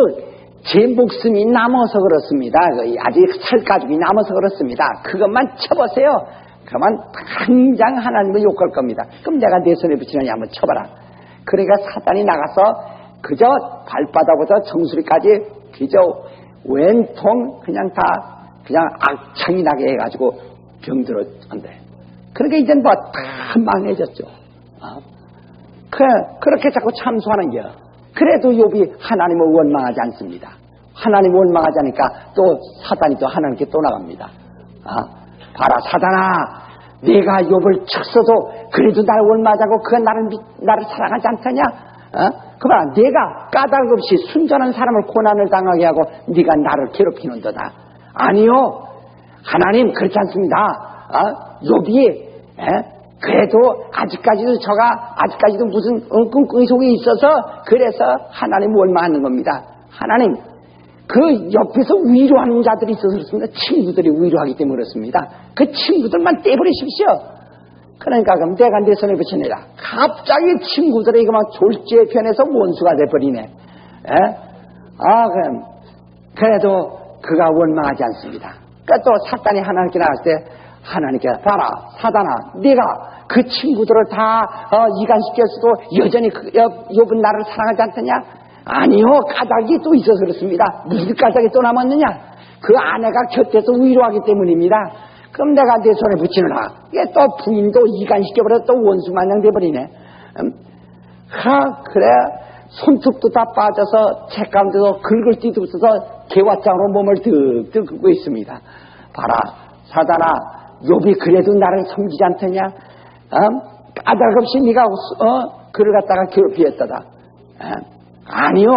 제 목숨이 남아서 그렇습니다. 아직 살가죽이 남아서 그렇습니다. 그것만 쳐보세요. 그러면 당장 하나님을 욕할 겁니다. 그럼 내가 내 손에 붙이느니 한번 쳐봐라. 그러니까 사단이 나가서 그저 발바닥부터 정수리까지 그저 왼통 그냥 악창이 나게 해가지고 병들었는데. 그러니까 이젠 뭐 다 망해졌죠. 그렇게 자꾸 참소하는 게 그래도 욥이 하나님을 원망하지 않습니다. 하나님을 원망하지 않으니까 또 사단이 또 하나님께 또 나갑니다. 봐라 사단아, 네가 욥을 쳤어도 그래도 나를 원망하자고 그가 나를 사랑하지 않다냐? 그봐 네가 까닭 없이 순전한 사람을 고난을 당하게 하고 네가 나를 괴롭히는도다. 아니요, 하나님 그렇지 않습니다. 욥이 그래도 아직까지도 무슨 끙끙이 속에 있어서 그래서 하나님 원망하는 겁니다. 하나님 그 옆에서 위로하는 자들이 있어서 그렇습니다. 친구들이 위로하기 때문에 그렇습니다. 그 친구들만 떼버리십시오. 그러니까 그럼 내가 내 손에 붙여내라. 갑자기 친구들에게 막 졸지에 변해서 원수가 돼버리네. 그래도 그가 원망하지 않습니다. 그러니까 또 사단이 하나님께 나갔을 때 하나님께 봐라 사단아, 네가 그 친구들을 다 이간시켰어도 여전히 욥은 나를 사랑하지 않더냐? 아니요, 까닭이 또 있어서 그렇습니다. 무슨 까닭이 또 남았느냐? 그 아내가 곁에서 위로하기 때문입니다. 그럼 내가 내 손에 붙이느라 이게 또 부인도 이간시켜버려 또 원수마냥 돼버리네. 그래 손톱도 다 빠져서 책 가운데서 긁을 데도 없어서 개화장으로 몸을 득득 긁고 있습니다. 봐라 사단아, 욥이 그래도 나를 섬기지 않더냐? 까닭 없이 네가 그를 갖다가 괴롭히었다다. 아니요,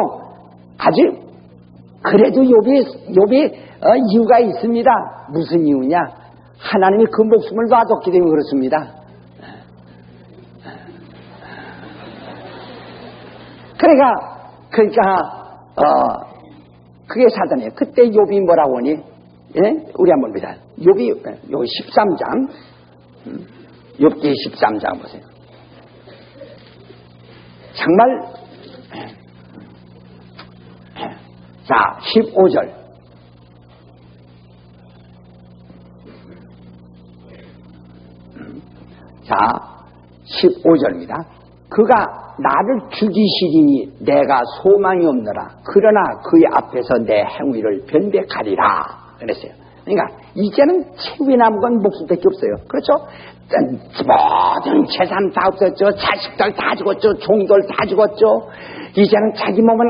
아직 그래도 욥이 이유가 있습니다. 무슨 이유냐? 하나님이 그 목숨을 놔뒀기 때문에 그렇습니다. 그러니까 그게 사단이에요. 그때 욥이 뭐라고 하니? 예? 우리 한번 보자. 욥기 13장, 욥기 13장 보세요. 정말 자 15절 자, 15절입니다. 그가 나를 죽이시리니 내가 소망이 없느라. 그러나 그의 앞에서 내 행위를 변백하리라. 그랬어요. 그러니까 이제는 최후에 남은 건 목숨밖에 없어요. 그렇죠? 모든 재산 다 없었죠. 자식들 다 죽었죠. 종들 다 죽었죠. 이제는 자기 몸은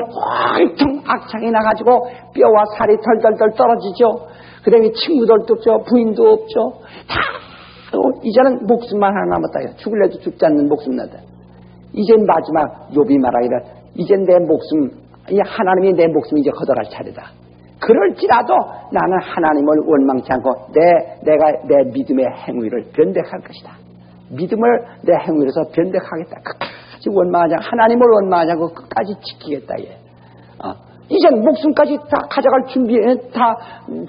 온통 악창이 나가지고 뼈와 살이 덜덜덜 떨어지죠. 그 다음에 친구들도 없죠. 부인도 없죠. 다 이제는 목숨만 하나 남았다. 죽을래도 죽지 않는 목숨 나다. 이제 마지막 욥이 말하기를 이제 내 목숨, 하나님이 내 목숨 이제 걷어갈 차례다. 그럴지라도 나는 하나님을 원망치 않고 내가 내 믿음의 행위를 변백할 것이다. 믿음을 내 행위로서 변백하겠다. 끝까지 원망하지 않고 하나님을 원망하지 않고 끝까지 지키겠다. 이젠 목숨까지 다 가져갈 다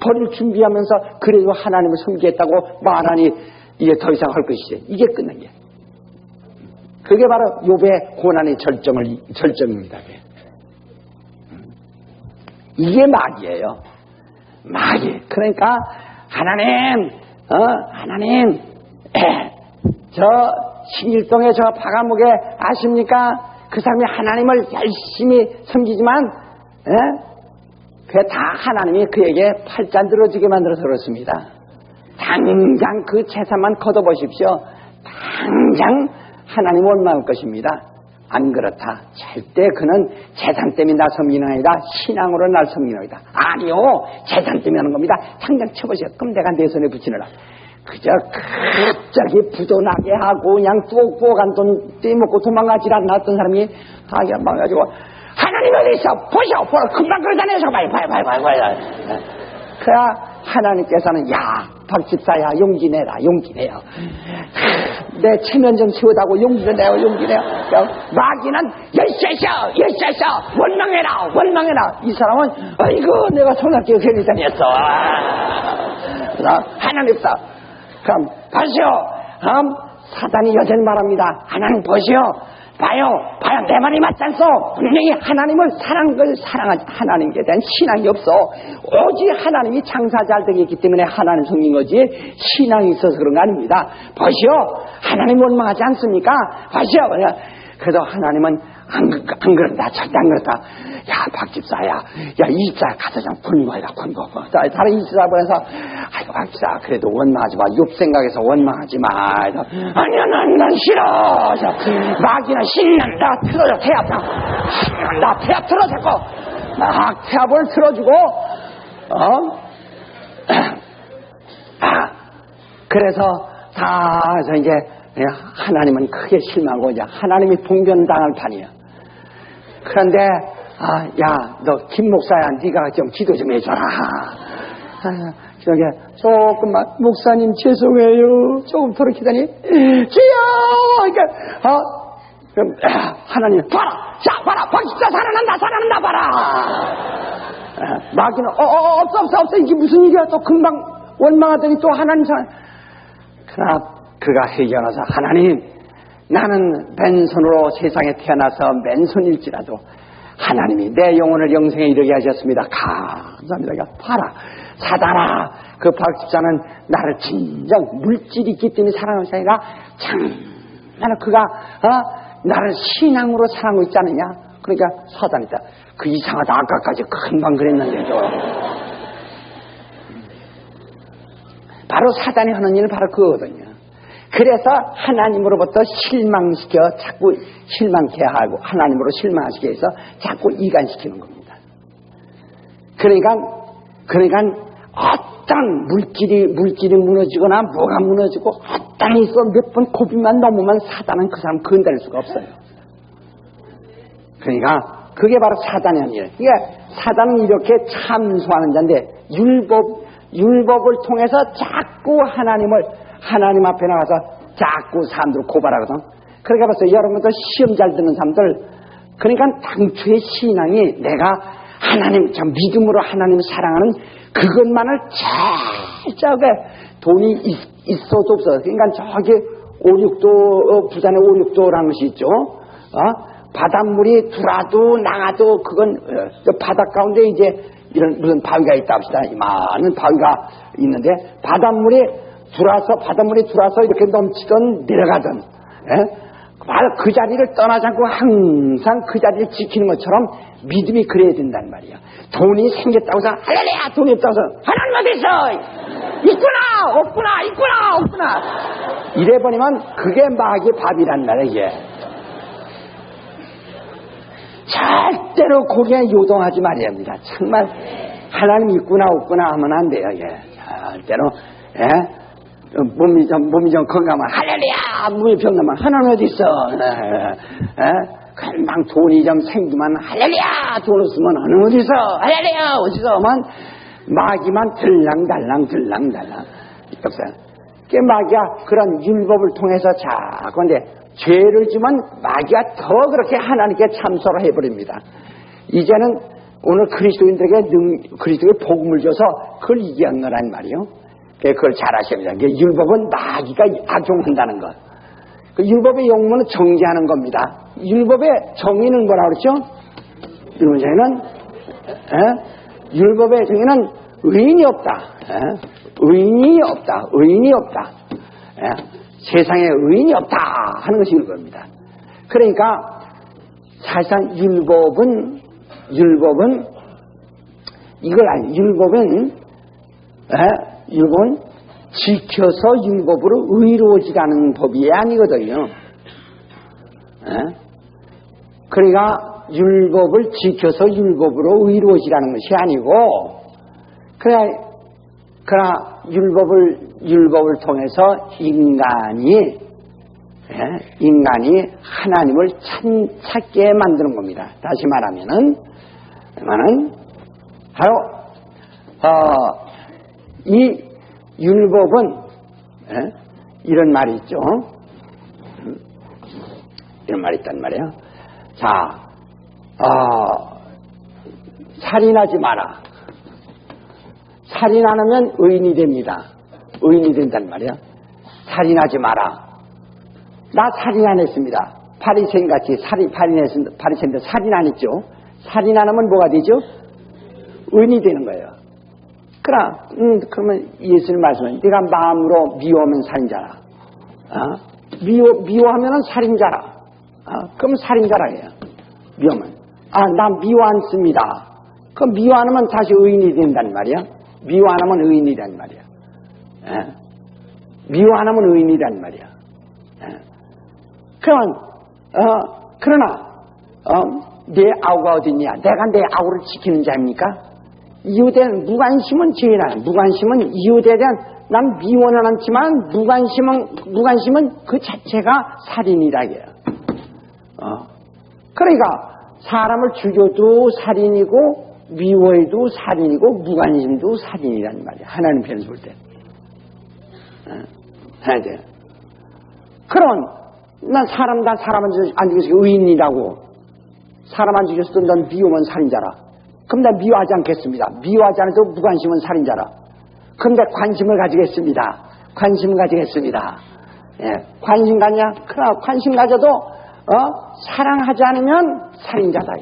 버릴 준비하면서 그래도 하나님을 섬기겠다고 말하니 이게 더 이상 할 것이지. 이게 끝난 게. 그게 바로 욥의 고난의 절정입니다. 이게 마귀예요. 마귀. 그러니까 하나님, 저 신일동의 저 파가목에 아십니까? 그 사람이 하나님을 열심히 섬기지만, 그게 다 하나님이 그에게 팔자 늘어지게 만들어서 그렇습니다. 당장 그 재산만 걷어보십시오. 당장 하나님 원망할 것입니다. 안 그렇다. 절대 그는 재산 때문에 나 섬기는 아니다. 신앙으로 날 섬기는 아니다. 아니요. 재산 때문에 하는 겁니다. 당장 쳐보세요. 그럼 내가 내 손에 붙이느라. 그저 갑자기 부도나게 하고 그냥 뚜벅뚜벅한 돈 떼먹고 도망가지 않았던 사람이 하게 망가지고 하나님 어디 있어? 보셔. 금방 그러다녀서 봐요. 그래야 하나님께서는 야 박집사야 용기 내라. 내 체면 좀 세우다고 용기 내요. 마귀는 열쇠셔 원망해라. 이 사람은 아이고 내가 손학교 괜히 다녔어. 하나님께서 그럼 보시오. 사단이 여전히 말합니다. 하나님 보시오. 봐요. 내 말이 맞지 않소? 분명히 하나님을 사랑하지 하나님께 대한 신앙이 없어. 오직 하나님이 장사 잘 되게 했기 때문에 하나님 섬긴 거지 신앙이 있어서 그런 거 아닙니다. 보시오. 하나님 원망하지 않습니까? 보시오. 그래도 하나님은 안 그런다. 절대 안 그렇다. 야 박집사야. 이 집사 가서 좀 권고해라. 다른 이 집사분에서 아이고 박집사 그래도 원망하지 마. 욥 생각해서 원망하지 마. 아니야 난 싫어. 마귀는 신난다. 틀어져 태압. 신난다. 태압 틀어잡고 막 태압을 틀어주고 그래서 다 해서 이제 하나님은 크게 실망하고 이제 하나님이 봉변당할 판이야. 그런데 야 너 김 목사야 네가 좀 기도 좀 해줘라. 저게 조금만 목사님 죄송해요. 조금 더 기다니 주여. 그럼 하나님 봐라 박집사 살아난다 봐라. 마귀는 없어 이게 무슨 일이야. 또 금방 원망하더니 또 하나님 그러나 그가 회개하면서 하나님 나는 맨손으로 세상에 태어나서 맨손일지라도 하나님이 내 영혼을 영생에 이르게 하셨습니다. 감사합니다. 봐라 사단아 그 박집사는 나를 진정 물질이 있기 때문에 사랑하는 것이 아니라 정말 그가 나를 신앙으로 사랑하고 있지 않느냐. 그러니까 사단이 있다. 그 이상하다. 아까까지 금방 그랬는데 바로 사단이 하는 일은 바로 그거거든요. 그래서 하나님으로부터 자꾸 실망케 하고 하나님으로 실망하시게 해서 자꾸 이간시키는 겁니다. 그러니까 어떤 물질이 무너지거나 뭐가 무너지고 어떤 있어 몇 번 고비만 넘으면 사단은 그 사람 건드릴 수가 없어요. 그러니까 그게 바로 사단의 일. 그러니까 사단은 이렇게 참소하는 자인데 율법을 통해서 자꾸 하나님 앞에 나가서 자꾸 사람들을 고발하거든. 그러니까 벌써 여러분들 시험 잘 듣는 사람들 그러니까 당초의 신앙이 내가 저 믿음으로 하나님을 사랑하는 그것만을 제일 돈이 있어도 없어. 그러니까 저기 5,6도 부산에 5,6도라는 것이 있죠. 바닷물이 들어와도 나가도 그건 바닷 가운데 이제 이런 무슨 바위가 있다 합시다. 이 많은 바위가 있는데 바닷물이 들어와서 바닷물이 들어와서 이렇게 넘치던 내려가던 바로 그 자리를 떠나지 않고 항상 그 자리를 지키는 것처럼 믿음이 그래야 된단 말이에요. 돈이 생겼다고 해서 할렐루야, 돈이 없다고 해서 하나님 어디 있어? 있구나 없구나 있구나 없구나 이래버리면 그게 마귀의 밥이란 말이에요. 이게 절대로 거기에 요동하지 말아야 합니다. 정말 하나님 있구나 없구나 하면 안 돼요. 예. 절대로 몸이 좀 건강하면 할렐루야, 몸이 병나면 하나님 어디 있어? 금방 돈이 좀 생기면 할렐루야, 돈 없으면 하나님 어디 있어? 할렐루야 어디서 하면 마귀만 들랑달랑 그 마귀가 그런 율법을 통해서 자꾸 근데 죄를 지면 마귀가 더 그렇게 하나님께 참소를 해버립니다. 이제는 오늘 그리스도인들에게 그리스도의 복음을 줘서 그걸 이기한 거란 말이요. 그걸 잘 아셔야 됩니다. 율법은 마귀가 악용한다는 것. 그 율법의 용문은 정죄하는 겁니다. 율법의 정의는 뭐라 그랬죠? 율법의 정의는 의인이 없다. 의인이 없다. 세상에 의인이 없다 하는 것이 율법입니다. 그러니까 사실상 율법은 이걸 율법은 지켜서 율법으로 의로워지라는 법이 아니거든요. 그러니까 율법을 지켜서 율법으로 의로워지라는 것이 아니고 그러나 율법을 통해서 인간이 하나님을 찾게 만드는 겁니다. 다시 말하면은 바로 이 율법은 이런 말이 있죠. 이런 말이 있단 말이에요. 자, 살인하지 마라. 살인 안 하면 의인이 됩니다. 의인이 된단 말이에요. 살인하지 마라. 나 살인 안 했습니다. 바리새인같이 바리새인데 살인 안 했죠. 살인 안 하면 뭐가 되죠? 의인이 되는 거예요. 그러면 예수님 말씀은 네가 마음으로 미워하면 살인자라. 미워하면 살인자라. 그럼 살인자라 해요. 미워하면. 나 미워 않습니다. 그럼 미워 안 하면 다시 의인이 된단 말이야. 미워 안 하면 의인이란 말이야. 미워 안 하면 의인이란 말이야. 그러나 내 아우가 어딨냐? 내가 내 아우를 지키는 자입니까? 이웃에는 무관심은 죄나 무관심은 이웃에 대한 난 미워는 않지만 무관심은 그 자체가 살인이라 해요. 그러니까 사람을 죽여도 살인이고 미워해도 살인이고 무관심도 살인이란 말이야. 하나님 편에서 볼 때. 그럼 난 사람 안 죽여서 의인이라고 사람 안 죽였어도 난 미워하면 살인자라. 그럼 나 미워하지 않겠습니다. 미워하지 않아도 무관심은 살인자라. 그럼 나 관심을 가지겠습니다. 관심 갖냐? 그러나 관심 가져도 사랑하지 않으면 살인자다.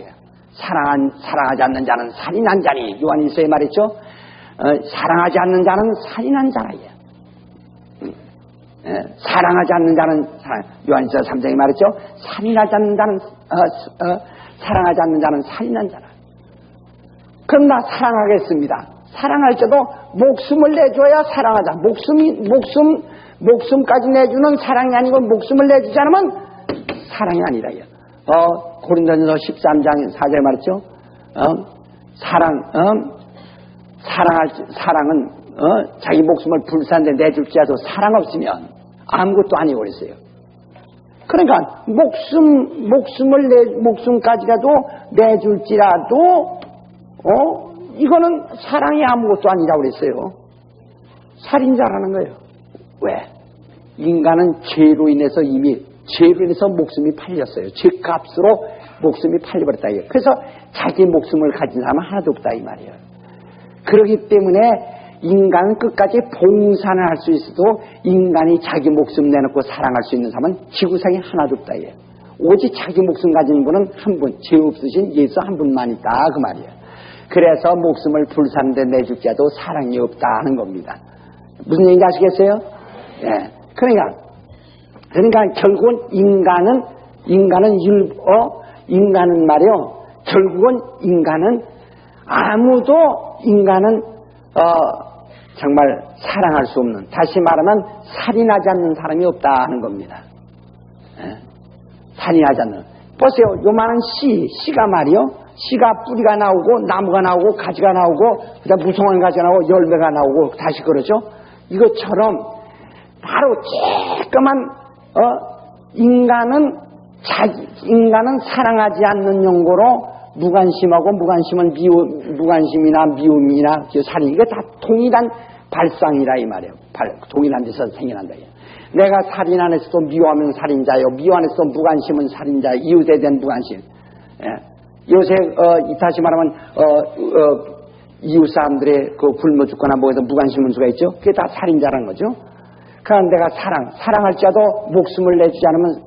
사랑하지 않는 자는 살인한 자니 요한일서에 말했죠. 사랑하지 않는 자는 살인한 자라. 사랑하지 않는 자는 요한일서 3장에 말했죠. 사랑하지 않는 자는 살인한 자라. 그럼 나 사랑하겠습니다. 사랑할 때도 목숨을 내줘야 사랑하자. 목숨까지 내주는 사랑이 아니고 목숨을 내주지 않으면 사랑이 아니라. 고린도전서 13장 4절에 말했죠. 사랑은 자기 목숨을 불사는데 내줄지라도 사랑 없으면 아무것도 아니고 그랬어요. 그러니까 목숨까지라도 내줄지라도 이거는 사랑이 아무것도 아니라고 그랬어요. 살인자라는 거예요. 왜? 인간은 죄로 인해서 목숨이 팔렸어요. 죄값으로 목숨이 팔려버렸다. 그래서 자기 목숨을 가진 사람은 하나도 없다 이 말이에요. 그렇기 때문에 인간은 끝까지 봉산을 할 수 있어도 인간이 자기 목숨 내놓고 사랑할 수 있는 사람은 지구상에 하나도 없다. 오직 자기 목숨 가진 분은 한 분, 죄 없으신 예수 한 분만 있다 그 말이에요. 그래서 목숨을 불사는데 내줄 자도 사랑이 없다 하는 겁니다. 무슨 얘기인지 아시겠어요? 예. 그러니까 결국은 인간은 말이요. 결국은 인간은 정말 사랑할 수 없는, 다시 말하면 살인하지 않는 사람이 없다 하는 겁니다. 예? 살인하지 않는. 보세요. 요만한 씨가 말이요. 씨가 뿌리가 나오고 나무가 나오고 가지가 나오고 그다음 무성한 가지가 나오고 열매가 나오고 다시 그러죠. 이것처럼 바로 조그만 인간은 사랑하지 않는 용고로 무관심하고 무관심이나 미움이나 살인, 이게 다 동일한 발상이라 이 말이에요. 동일한 데서 생겨난다. 내가 살인 안 했어도 미워하면 살인자요, 미워 안 했어도 무관심은 살인자, 이웃에 대한 무관심. 예. 요새 다시 말하면 이웃 사람들의 그 굶어 죽거나 뭐해서 무관심한 수가 있죠. 그게 다 살인자라는 거죠. 그러니까 내가 사랑할지라도 목숨을 내주지 않으면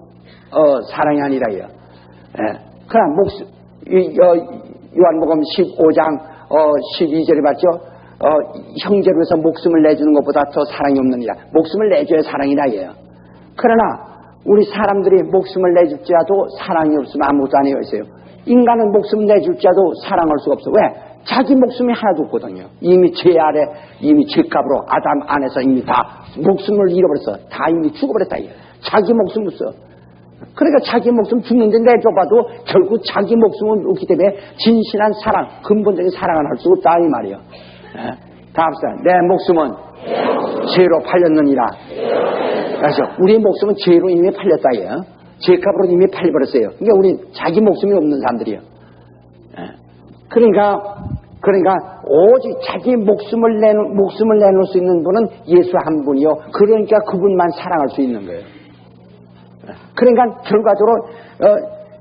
사랑이 아니라요. 예. 그럼 요한복음 15장 12절에 봤죠. 형제를 위해서 목숨을 내주는 것보다 더 사랑이 없느니라. 목숨을 내줘야 사랑이라예요. 그러나 우리 사람들이 목숨을 내줄지라도 사랑이 없으면 아무것도 안 해요. 인간은 목숨 내줄지라도 사랑할 수가 없어. 왜? 자기 목숨이 하나도 없거든요. 이미 죄 아래, 이미 죄값으로 아담 안에서 이미 다 목숨을 잃어버렸어. 다 이미 죽어버렸다. 자기 목숨 없어. 그러니까 자기 목숨 죽는데 내줘봐도 결국 자기 목숨은 없기 때문에 진실한 사랑, 근본적인 사랑을 할 수 없다 이 말이에요. 다 합시다. 내 목숨은 죄로 팔렸느니라. 그래서 우리의 목숨은 죄로 이미 팔렸다 이에요. 죄값으로 이미 팔려버렸어요. 그러니까 우리 자기 목숨이 없는 사람들이에요. 그러니까 오직 자기 목숨을 내놓을 수 있는 분은 예수 한 분이요. 그러니까 그분만 사랑할 수 있는 거예요. 그러니까 결과적으로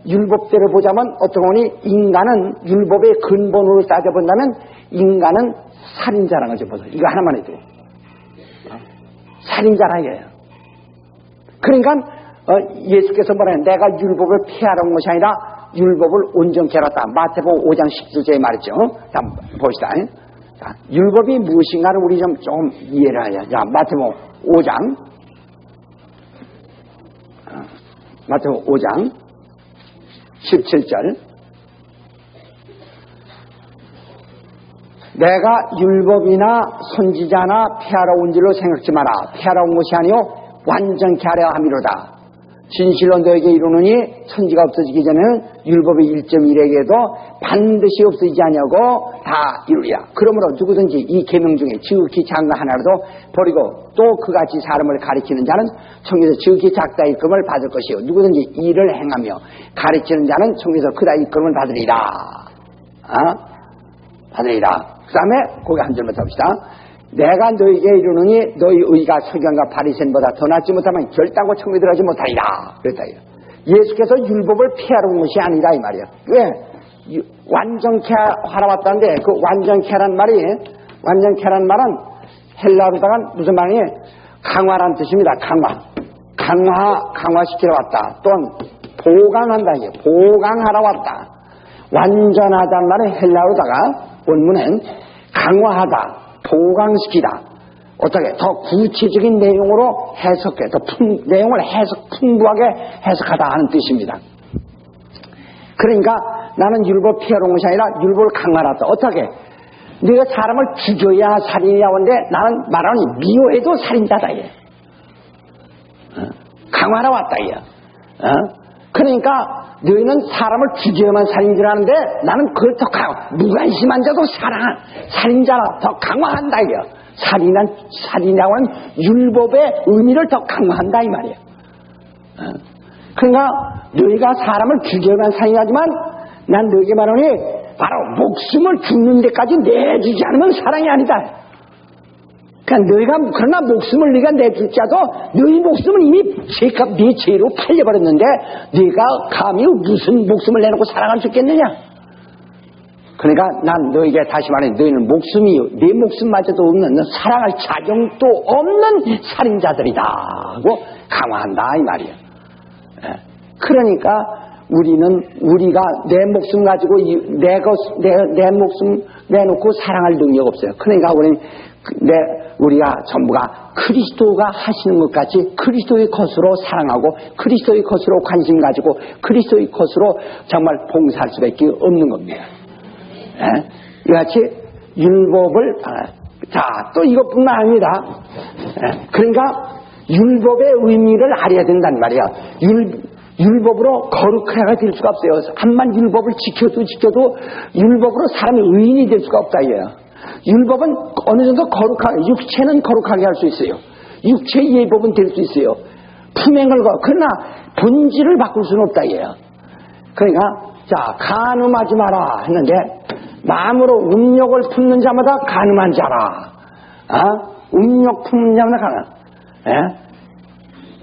율법대로 보자면 어떠하니 인간은 율법의 근본으로 따져본다면 인간은 살인자라는 거죠. 보세요. 이거 하나만 해도 살인자라 이거예요. 그러니까 예수께서 뭐라요? 내가 율법을 폐하러 온 것이 아니라 율법을 온전케 하렀다. 마태복음 5장 17절에 말했죠. 자, 봅시다. 자, 율법이 무엇인가를 우리 좀 이해를 해야. 자, 마태복음 5장 17절. 내가 율법이나 선지자나 폐하러 온 줄로 생각지 마라. 폐하러 온 것이 아니요 완전케 하려 함이로다. 진실로 너에게 이루느니 천지가 없어지기 전에는 율법의 1.1에게도 반드시 없어지지 아니하고 다 이루리라. 그러므로 누구든지 이 계명 중에 지극히 작은 거 하나라도 버리고 또 그같이 사람을 가리키는 자는 천국에서 지극히 작다 일금을 받을 것이요 누구든지 이를 행하며 가리키는 자는 천국에서 크다 일금을 받으리라. 받으리라. 그 다음에 거기 한 절만 봅시다. 내가 너에게 이르노니 너희 의가 서기관과 바리새인보다 더 낫지 못하면 결단코 천국에 들어가지 못하리라. 그랬다. 예수께서 율법을 폐하러 온 것이 아니라 이 말이에요. 왜? 완전케 하러 왔다는데 그 완전케란 말은 헬라어로다가 무슨 말이에요? 강화란 뜻입니다. 강화시키러 왔다. 또는 보강한다. 보강하러 왔다. 완전하다는 말은 헬라어로다가 원문엔 강화하다. 보강시키다. 어떻게 더 구체적인 내용으로 해석해, 내용을 풍부하게 해석하다 하는 뜻입니다. 그러니까 나는 율법 폐하러 온 것이 아니라 율법을 강화하다. 어떻게? 네가 사람을 죽여야 살인이라고 하는데 나는 말하니 미워해도 살인자다. 강화하러 왔다. 그러니까 너희는 사람을 죽여야만 살인자를 하는데 나는 그걸 더 무관심한 자도 살인자라 더 강화한다. 살인이라고 하는 율법의 의미를 더 강화한다 이 말이에요. 그러니까 너희가 사람을 죽여야만 살인하지만 난 너희에게 말하니 바로 목숨을 죽는 데까지 내주지 않으면 사랑이 아니다. 그러니까 그러나 목숨을 네가 내줄지라도 너희 목숨은 이미 네 죄로 팔려버렸는데 네가 감히 무슨 목숨을 내놓고 사랑할 수 있겠느냐. 그러니까 난 너에게 다시 말해 너희는 네 목숨마저도 없는 사랑할 자격도 없는 살인자들이다 하고 강화한다 이 말이에요. 그러니까 우리가 내 목숨 가지고 내 목숨 내놓고 사랑할 능력 없어요. 그러니까 우리는 우리가 전부가 그리스도가 하시는 것 같이 그리스도의 것으로 사랑하고 그리스도의 것으로 관심 가지고 그리스도의 것으로 정말 봉사할 수밖에 없는 겁니다. 이같이 율법을 자, 또 이것뿐만 아닙니다. 그러니까 율법의 의미를 알아야 된단 말이야. 율법으로 거룩하게 될 수가 없어요. 한만 율법을 지켜도 율법으로 사람이 의인이 될 수가 없다 이거예요. 율법은 어느 정도 거룩하게, 육체는 거룩하게 할 수 있어요. 육체의 예법은 될 수 있어요. 품행을 그러나 본질을 바꿀 수는 없다 이거예요. 그러니까 자, 간음하지 마라 했는데 마음으로 음욕을 품는 자마다 간음한 자라. 음욕 품는 자마다 간음.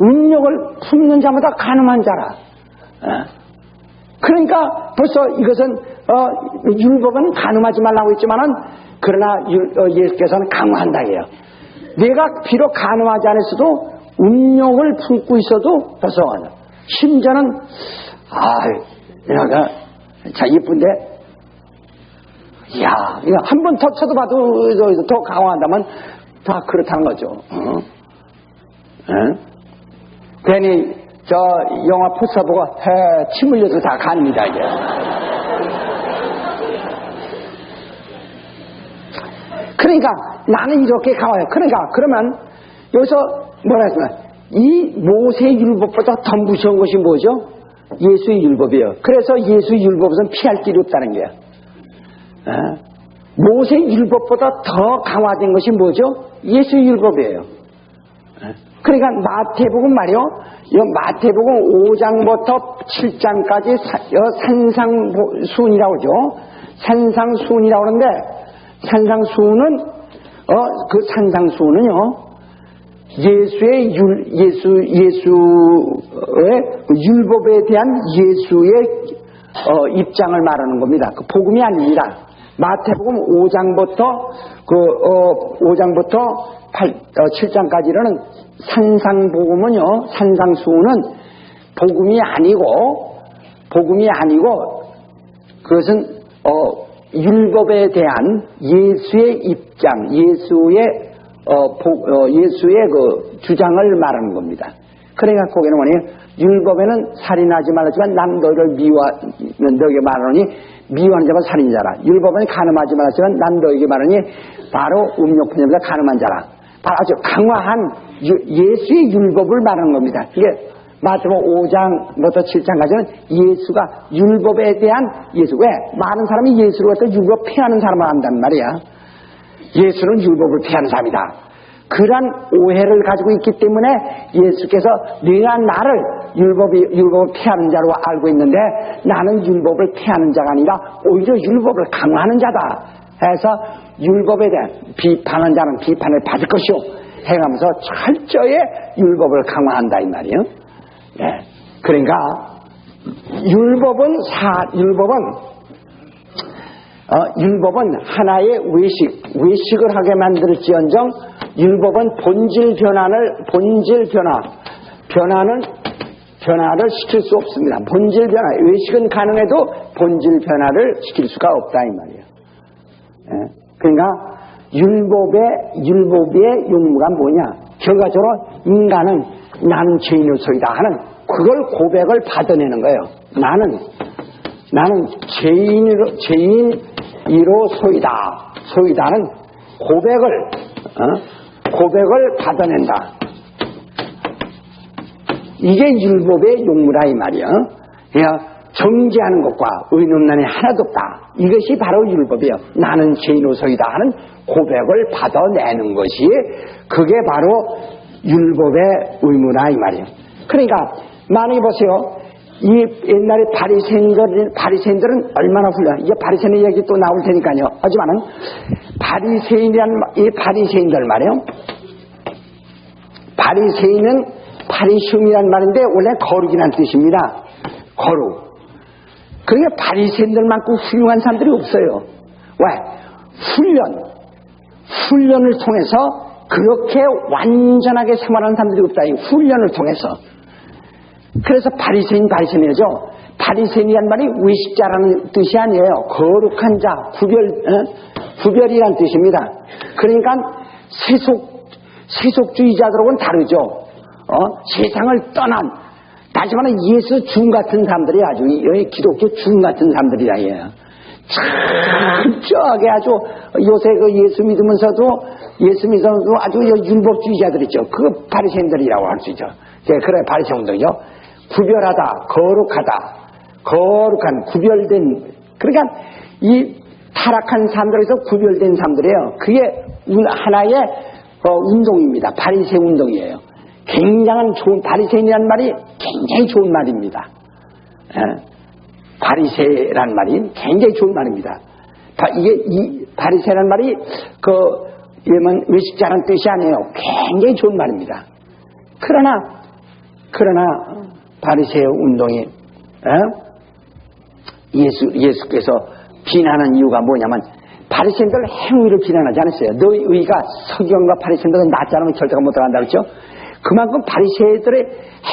음욕을 품는 자마다 간음한 자라. 그러니까 벌써 이것은 율법은 간음하지 말라고 했지만은 그러나 예수께서는 강화한다 해요. 내가 비록 간음하지 않았어도 음욕을 품고 있어도 벌써 심지어는 내가 자 예쁜데 이야 한 번 더 쳐다봐도 더 강화한다면 다 그렇다는 거죠. 괜히 저 영화 포스터 보고 침 흘려도 다 간입니다 이게. 그러니까 나는 이렇게 강화해요. 그러니까 그러면 여기서 뭐라 했으면 이 모세의 율법보다 더 무서운 것이 뭐죠? 예수의 율법이에요. 그래서 예수의 율법은 피할 길이 없다는 거예요. 모세의 율법보다 더 강화된 것이 뭐죠? 예수의 율법이에요. 그러니까 마태복음 말이요. 마태복음 5장부터 7장까지 산상수훈이라고 그러죠. 산상수훈이라고 하는데 산상수훈은 그 산상수훈은요. 예수의 율법에 대한 예수의 입장을 말하는 겁니다. 그 복음이 아닙니다. 마태복음 5장부터 7장까지는 산상복음은요, 산상수훈은 복음이 아니고 그것은 율법에 대한 예수의 입장, 예수의 그 주장을 말하는 겁니다. 그러니까 거기는 뭐니 율법에는 살인하지 말았지만 남 너희를 너에게 말하노니 미워하는 자가 살인자라. 율법에는 간음하지 말았지만 남 너에게 말하니 바로 음욕 품는 자가 간음한 자라. 바로 아주 강화한 예수의 율법을 말하는 겁니다. 이게 마태복음 5장부터 7장까지는 예수가 율법에 대한 예수. 왜? 많은 사람이 예수를 갖다 율법 폐하는 사람을 한단 말이야. 예수는 율법을 폐하는 사람이다. 그러한 오해를 가지고 있기 때문에 예수께서 내가 나를 율법을 폐하는 자로 알고 있는데 나는 율법을 폐하는 자가 아니라 오히려 율법을 강화하는 자다 해서 율법에 대한 비판하는 자는 비판을 받을 것이오 해가면서 철저히 율법을 강화한다 이 말이에요. 네. 그러니까 율법은 하나의 외식을 하게 만들지언정 율법은 본질 변화를 시킬 수 없습니다. 본질 변화, 외식은 가능해도 본질 변화를 시킬 수가 없다 이 말이에요. 예? 그러니까 율법의 용무가 뭐냐? 결과적으로 인간은 나는 죄인으로소이다 하는 그걸 고백을 받아내는 거예요. 나는 죄인이로소이다는 고백을 받아낸다. 이게 율법의 용무라 이 말이야. 그러니까 정죄하는 것과 의논란이 하나도 없다. 이것이 바로 율법이에요. 나는 죄인으로소이다 하는 고백을 받아내는 것이 그게 바로 율법의 의무라 이 말이에요. 그러니까 만약에 보세요. 이 옛날에 바리새인들은 얼마나 훌륭해. 이게 바리새인 얘기 또 나올 테니까요. 하지만은 이 바리새인들 말이에요. 바리새인은 바리시움이란 말인데 원래 거룩이란 뜻입니다. 거룩. 그러니까 바리새인들만큼 훌륭한 사람들이 없어요. 왜? 훈련을 통해서 그렇게 완전하게 생활하는 사람들이 없다. 이 훈련을 통해서. 그래서 바리새인이죠. 바리새인이란 말이 외식자라는 뜻이 아니에요. 거룩한 자, 구별이란 뜻입니다. 그러니까 세속주의자들하고는 다르죠. 세상을 떠난, 다시 말하면 예수 중 같은 사람들이 아주, 기독교 중 같은 사람들이라 해요. 철저하게 아주, 요새 그 예수 믿으면서도 아주 율법주의자들이죠. 그 바리새인들이라고 할 수 있죠. 그래, 바리새인 운동이죠. 구별하다, 거룩한, 구별된, 그러니까 이 타락한 사람들에서 구별된 사람들이에요. 그게 하나의 운동입니다. 바리새 운동이에요. 굉장한 좋은, 바리새인이라는 말이 굉장히 좋은 말입니다. 바리새라는 말이 굉장히 좋은 말입니다. 이 바리새라는 말이 외식자라는 뜻이 아니에요. 굉장히 좋은 말입니다. 그러나 바리새 운동이 예수께서 비난한 이유가 뭐냐면, 바리새인들 행위를 비난하지 않았어요. 너희 의가 서기관과 바리새인들은 낫지 않으면 절대가 못 들어간다 그랬죠. 그만큼 바리새인들의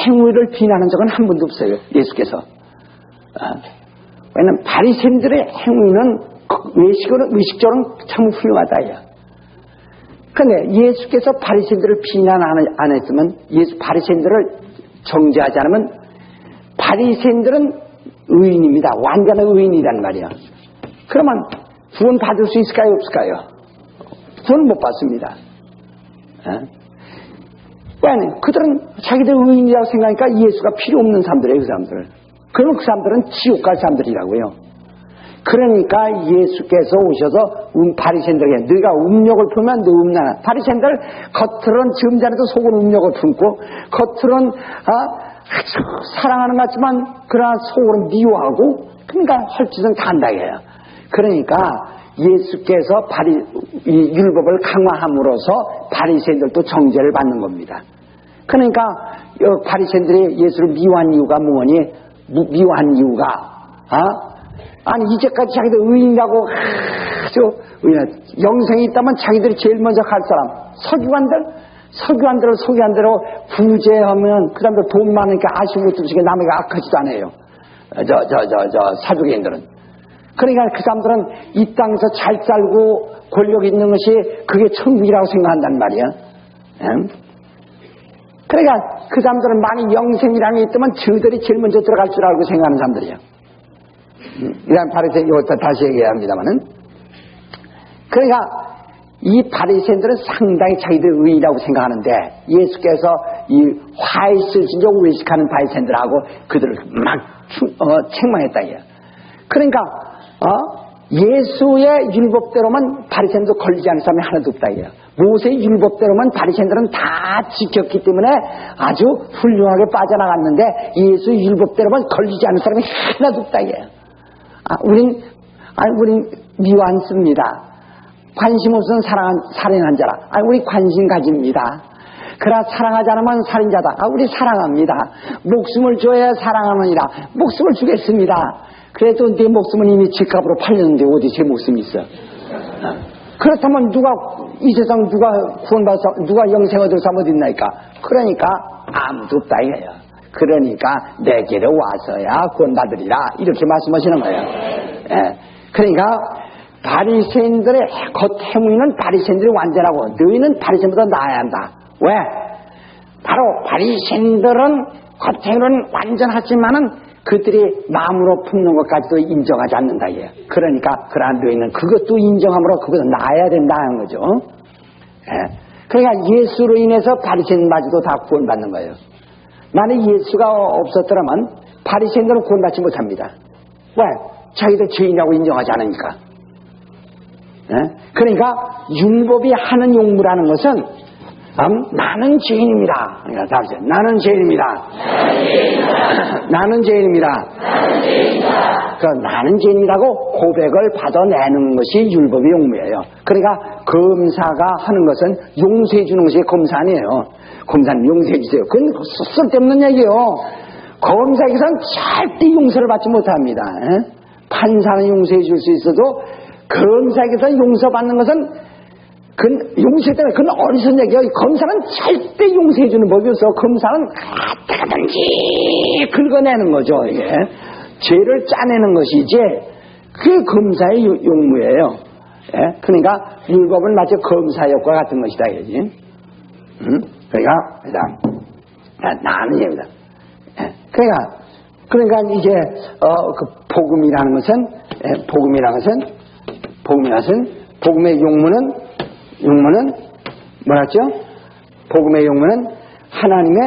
행위를 비난한 적은 한 번도 없어요. 예수께서. 왜냐하면 바리새인들의 행위는 의식적으로는 참 훌륭하다. 그런데 예수께서 바리새인들을 비난 안 했으면, 바리새인들을 정죄하지 않으면, 바리새인들은 의인입니다. 완전한 의인이란 말이야. 그러면 구원 받을 수 있을까요? 없을까요? 구원 못 받습니다. 왜냐하면 그들은 자기들 의인이라고 생각하니까 예수가 필요 없는 사람들이에요. 그 사람들. 그러면 그 사람들은 지옥 갈 사람들이라고요. 그러니까 예수께서 오셔서 바리새인들에게 너희가 음욕을 품으면 너 음란한, 바리새인들 겉으로는 점잖아도 속은 음욕을 품고, 겉으로는 사랑하는 것 같지만 그러나 속으로 미워하고, 그러니까 헐짓은 다 한다 해요. 그러니까 예수께서 이 율법을 강화함으로써 바리새인들도 정죄를 받는 겁니다. 그러니까 바리새인들이 예수를 미워한 이유가 뭐니? 미워한 이유가 아니 이제까지 자기들 의인이라고 영생이 있다면 자기들이 제일 먼저 갈 사람, 서기관들을 소개한 대로 구제하면 그 사람들 돈 많으니까 아쉬운 것도 없이 남에게 악하지도 않아요. 사두개인들은. 그러니까 그 사람들은 이 땅에서 잘 살고 권력 있는 것이 그게 천국이라고 생각한단 말이야. 그러니까 그 사람들은 만약 영생이라는 게 있다면 저들이 제일 먼저 들어갈 줄 알고 생각하는 사람들이야. 이런 바리새인 이것도 다시 얘기합니다만은, 그러니까 이 바리새인들은 상당히 자기들 의인이라고 생각하는데, 예수께서 이 화있으신적 외식하는 바리새인들하고 그들을 막 책망했다 이야. 그러니까 예수의 율법대로만 바리새인도 걸리지 않은 사람이 하나도 없다 이야. 모세의 율법대로만 바리새인들은 다 지켰기 때문에 아주 훌륭하게 빠져나갔는데, 예수의 율법대로만 걸리지 않은 사람이 하나도 없다 이야. 우린 미워 않습니다. 관심 없으면 살인한 자라. 우리 관심 가집니다. 그러나 사랑하지 않으면 살인자다. 우리 사랑합니다. 목숨을 줘야 사랑하느니라. 목숨을 주겠습니다. 그래도 내 목숨은 이미 집값으로 팔렸는데 어디 제 목숨이 있어? 그렇다면 이 세상 누가 구원받아서 누가 영생 얻을 사람 어디 있나이까? 그러니까 아무도 없다 이거예요. 그러니까 내게로 와서야 구원받으리라 이렇게 말씀하시는 거예요. 그러니까 바리새인들의 겉행위는 바리새인들이 완전하고 너희는 바리새인보다 나아야 한다. 왜? 바로 바리새인들은 겉행위는 완전하지만은 그들이 마음으로 품는 것까지도 인정하지 않는다 이거예요. 그러니까 그러한 너희는 그것도 인정함으로 그것도 나아야 된다는 거죠. 그러니까 예수로 인해서 바리새인마저도 다 구원받는 거예요. 만약 예수가 없었더라면 바리새인들은 구원받지 못합니다. 왜? 자기들 죄인이라고 인정하지 않으니까. 그러니까 율법이 하는 용무라는 것은 나는 죄인입니다. 그러니까 나는 죄인입니다. 나는 죄인입니다. 나는 죄인이라고 고백을 받아내는 것이 율법의 용무예요. 그러니까 검사가 하는 것은 용서해 주는 것이 검사 아니에요. 검사는 용서해 주세요. 그건 쓸데없는 얘기예요. 검사에게서는 절대 용서를 받지 못합니다. 판사는 용서해 줄 수 있어도 검사에게서 용서받는 것은 그건 용서에 따라 그건 어리석은 얘기예요. 검사는 절대 용서해 주는 법이 없어. 검사는 어떻게든지 긁어내는 거죠. 이게 죄를 짜내는 것이지 그게 검사의 용무예요. 예? 그러니까 율법은 마치 검사 효과 같은 것이다 이거지. 그러니까 나는 얘기다. 예? 그러니까 이게 그 복음이라는 것은 복음의 용문은 뭐랬죠? 복음의 용문은 하나님의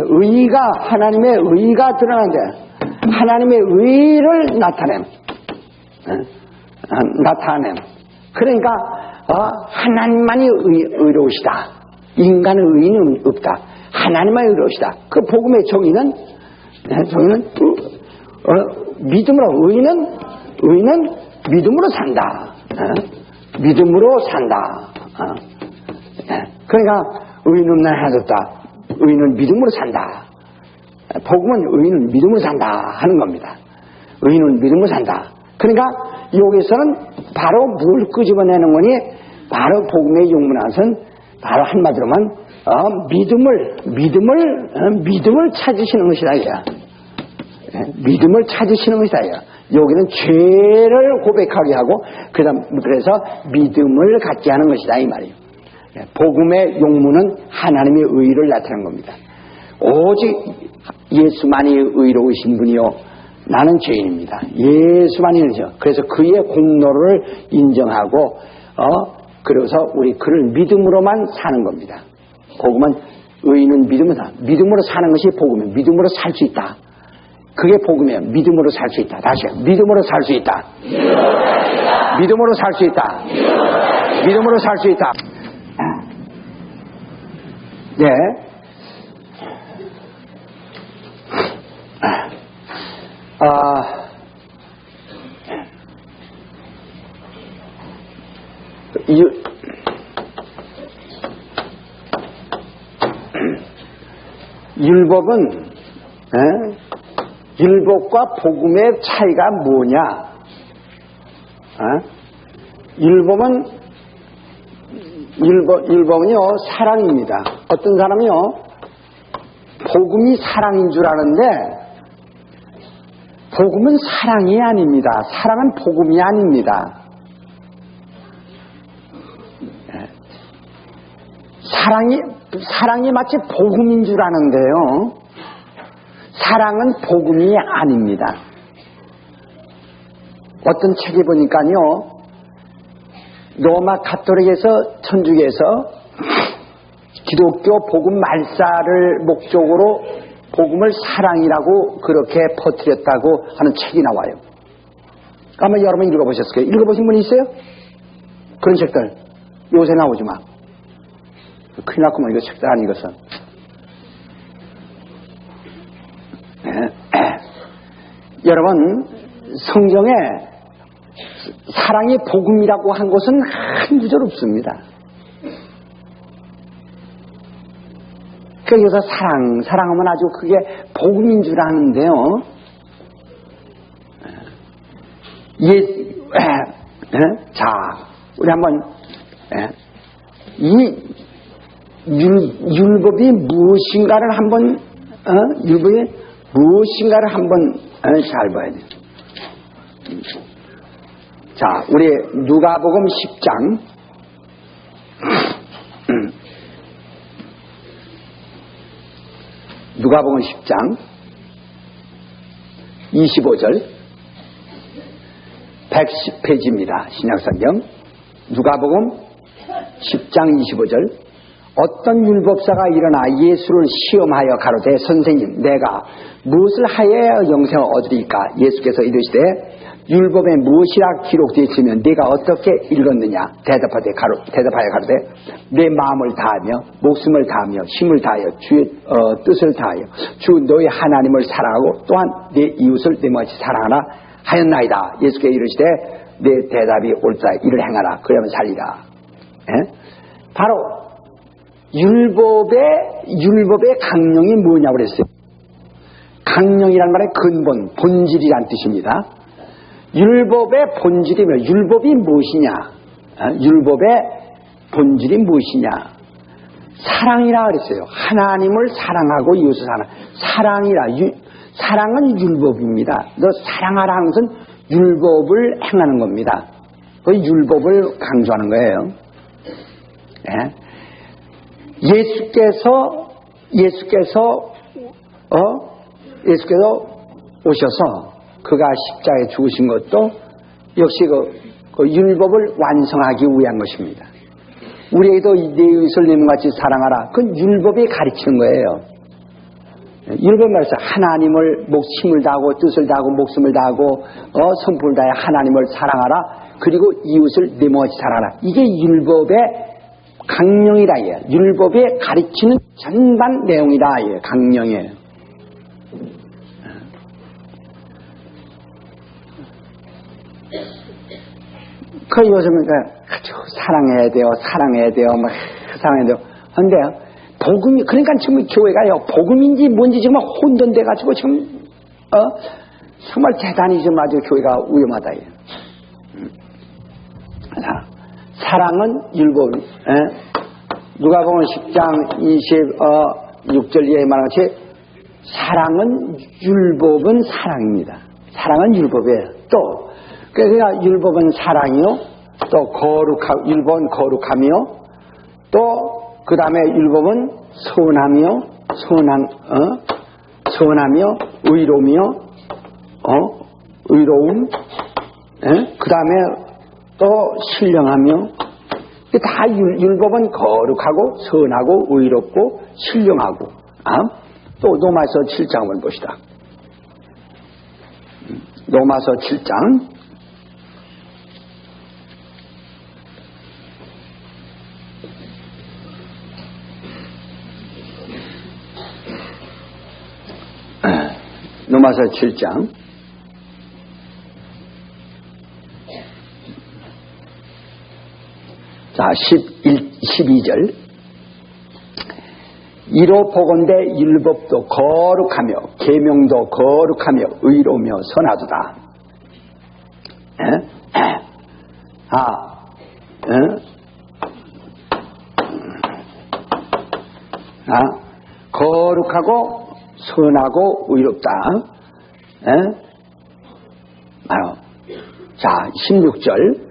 의가 드러나는데 하나님의 의를 나타냄. 그러니까 하나님만이 의로우시다. 인간의 의는 없다. 하나님만이 의로우시다. 그 복음의 정의는 믿음으로 의는 믿음으로 산다. 믿음으로 산다. 그러니까 의는 날 하셨다. 의는 믿음으로 산다. 복음은 의는 믿음으로 산다 하는 겁니다. 의는 믿음으로 산다. 그러니까 여기서는 바로 뭘 끄집어내는 거니? 바로 복음의 용문화는 바로 한마디로만 믿음을 찾으시는 것이다. 믿음을 찾으시는 것이다. 여기는 죄를 고백하게 하고 그래서 믿음을 갖게 하는 것이다 이 말이에요. 복음의 용문은 하나님의 의를 나타내는 겁니다. 오직 예수만이 의로우신 분이요 나는 죄인입니다. 예수만이 의로우셔. 그래서 그의 공로를 인정하고 그래서 우리 그를 믿음으로만 사는 겁니다. 복음은 의인은 믿음으로 사는 것이 복음이에요. 믿음으로 살 수 있다. 그게 복음이에요. 믿음으로 살 수 있다. 다시요. 믿음으로 살 수 있다. 믿음으로 살 수 있다. 믿음으로 살 수 있다. 네. 율법은 율법과 복음의 차이가 뭐냐? 율법은요 사랑입니다. 어떤 사람이요 복음이 사랑인 줄 아는데 복음은 사랑이 아닙니다. 사랑은 복음이 아닙니다. 사랑이 마치 복음인 줄 아는데요. 사랑은 복음이 아닙니다. 어떤 책에 보니까요. 로마 가톨릭에서 천주교에서 기독교 복음 말사를 목적으로 복음을 사랑이라고 그렇게 퍼뜨렸다고 하는 책이 나와요. 아마 여러분 읽어보셨을 거예요. 읽어보신 분이 있어요? 그런 책들 요새 나오지 마. 큰일 났구만 이거 책들 안 읽었어. 여러분 성경에 사랑이 복음이라고 한 것은 한 구절 없습니다. 그래서 사랑하면 아주 그게 복음인 줄 아는데요. 자, 우리 한번 이 율법이 무엇인가를 한번 율법이 무엇인가를 한번 잘 봐야 돼요. 자, 우리 누가복음 10장 누가복음 10장 25절 110페이지입니다. 신약성경 누가복음 10장 25절 어떤 율법사가 일어나 예수를 시험하여 가로되 선생님 내가 무엇을 하여야 영생을 얻으리까? 예수께서 이르시되 율법에 무엇이라 기록되어 있으면 네가 어떻게 읽었느냐? 대답하여 가로되 내 마음을 다하며 목숨을 다하며 힘을 다하여 주의 뜻을 다하여 주 너의 하나님을 사랑하고 또한 내 이웃을 내 몸같이 사랑하라 하였나이다. 예수께서 이르시되 내 대답이 옳다. 이를 행하라. 그러면 살리라. 바로 율법의 강령이 뭐냐고 그랬어요. 강령이란 말의 근본, 본질이란 뜻입니다. 율법의 본질이 뭐냐? 율법이 무엇이냐? 율법의 본질이 무엇이냐? 사랑이라 그랬어요. 하나님을 사랑하고 이웃을 사랑하라. 사랑은 율법입니다. 너 사랑하라 하는 것은 율법을 행하는 겁니다. 그 율법을 강조하는 거예요. 예? 예수께서 오셔서 그가 십자가에 죽으신 것도 역시 그 율법을 완성하기 위한 것입니다. 우리에게도 내 이웃을 내 몸같이 사랑하라. 그건 율법이 가르치는 거예요. 율법 말해서 하나님을 힘을 다하고 뜻을 다하고 목숨을 다하고 성품을 다해 하나님을 사랑하라. 그리고 이웃을 내 몸같이 사랑하라. 이게 율법의 강령이다. 율법에 가르치는 전반 내용이다. 강령이에요. 그 요즘은 아주 사랑해야 돼요. 사랑해야 돼요. 그런데요, 복음이, 그러니까 지금 교회가요, 복음인지 뭔지 지금 혼돈돼가지고 지금, 정말 대단히 좀 아주 교회가 위험하다. 사랑은 율법, 누가복음 10장 26절 이하에 말하듯이 사랑은 율법은 사랑입니다. 사랑은 율법이에요. 또, 그러니까 율법은 사랑이요, 또 율법은 거룩하며, 또 그 다음에 율법은 선하며 의로우며, 의로움, 그 다음에 또 신령하며, 다 율법은 거룩하고 선하고 의롭고 신령하고. 또 로마서 7장을 봅시다. 로마서 7장 7장 자 12절 이로 보건대 율법도 거룩하며 계명도 거룩하며 의로우며 선하도다. 거룩하고 선하고 의롭다. 자 16절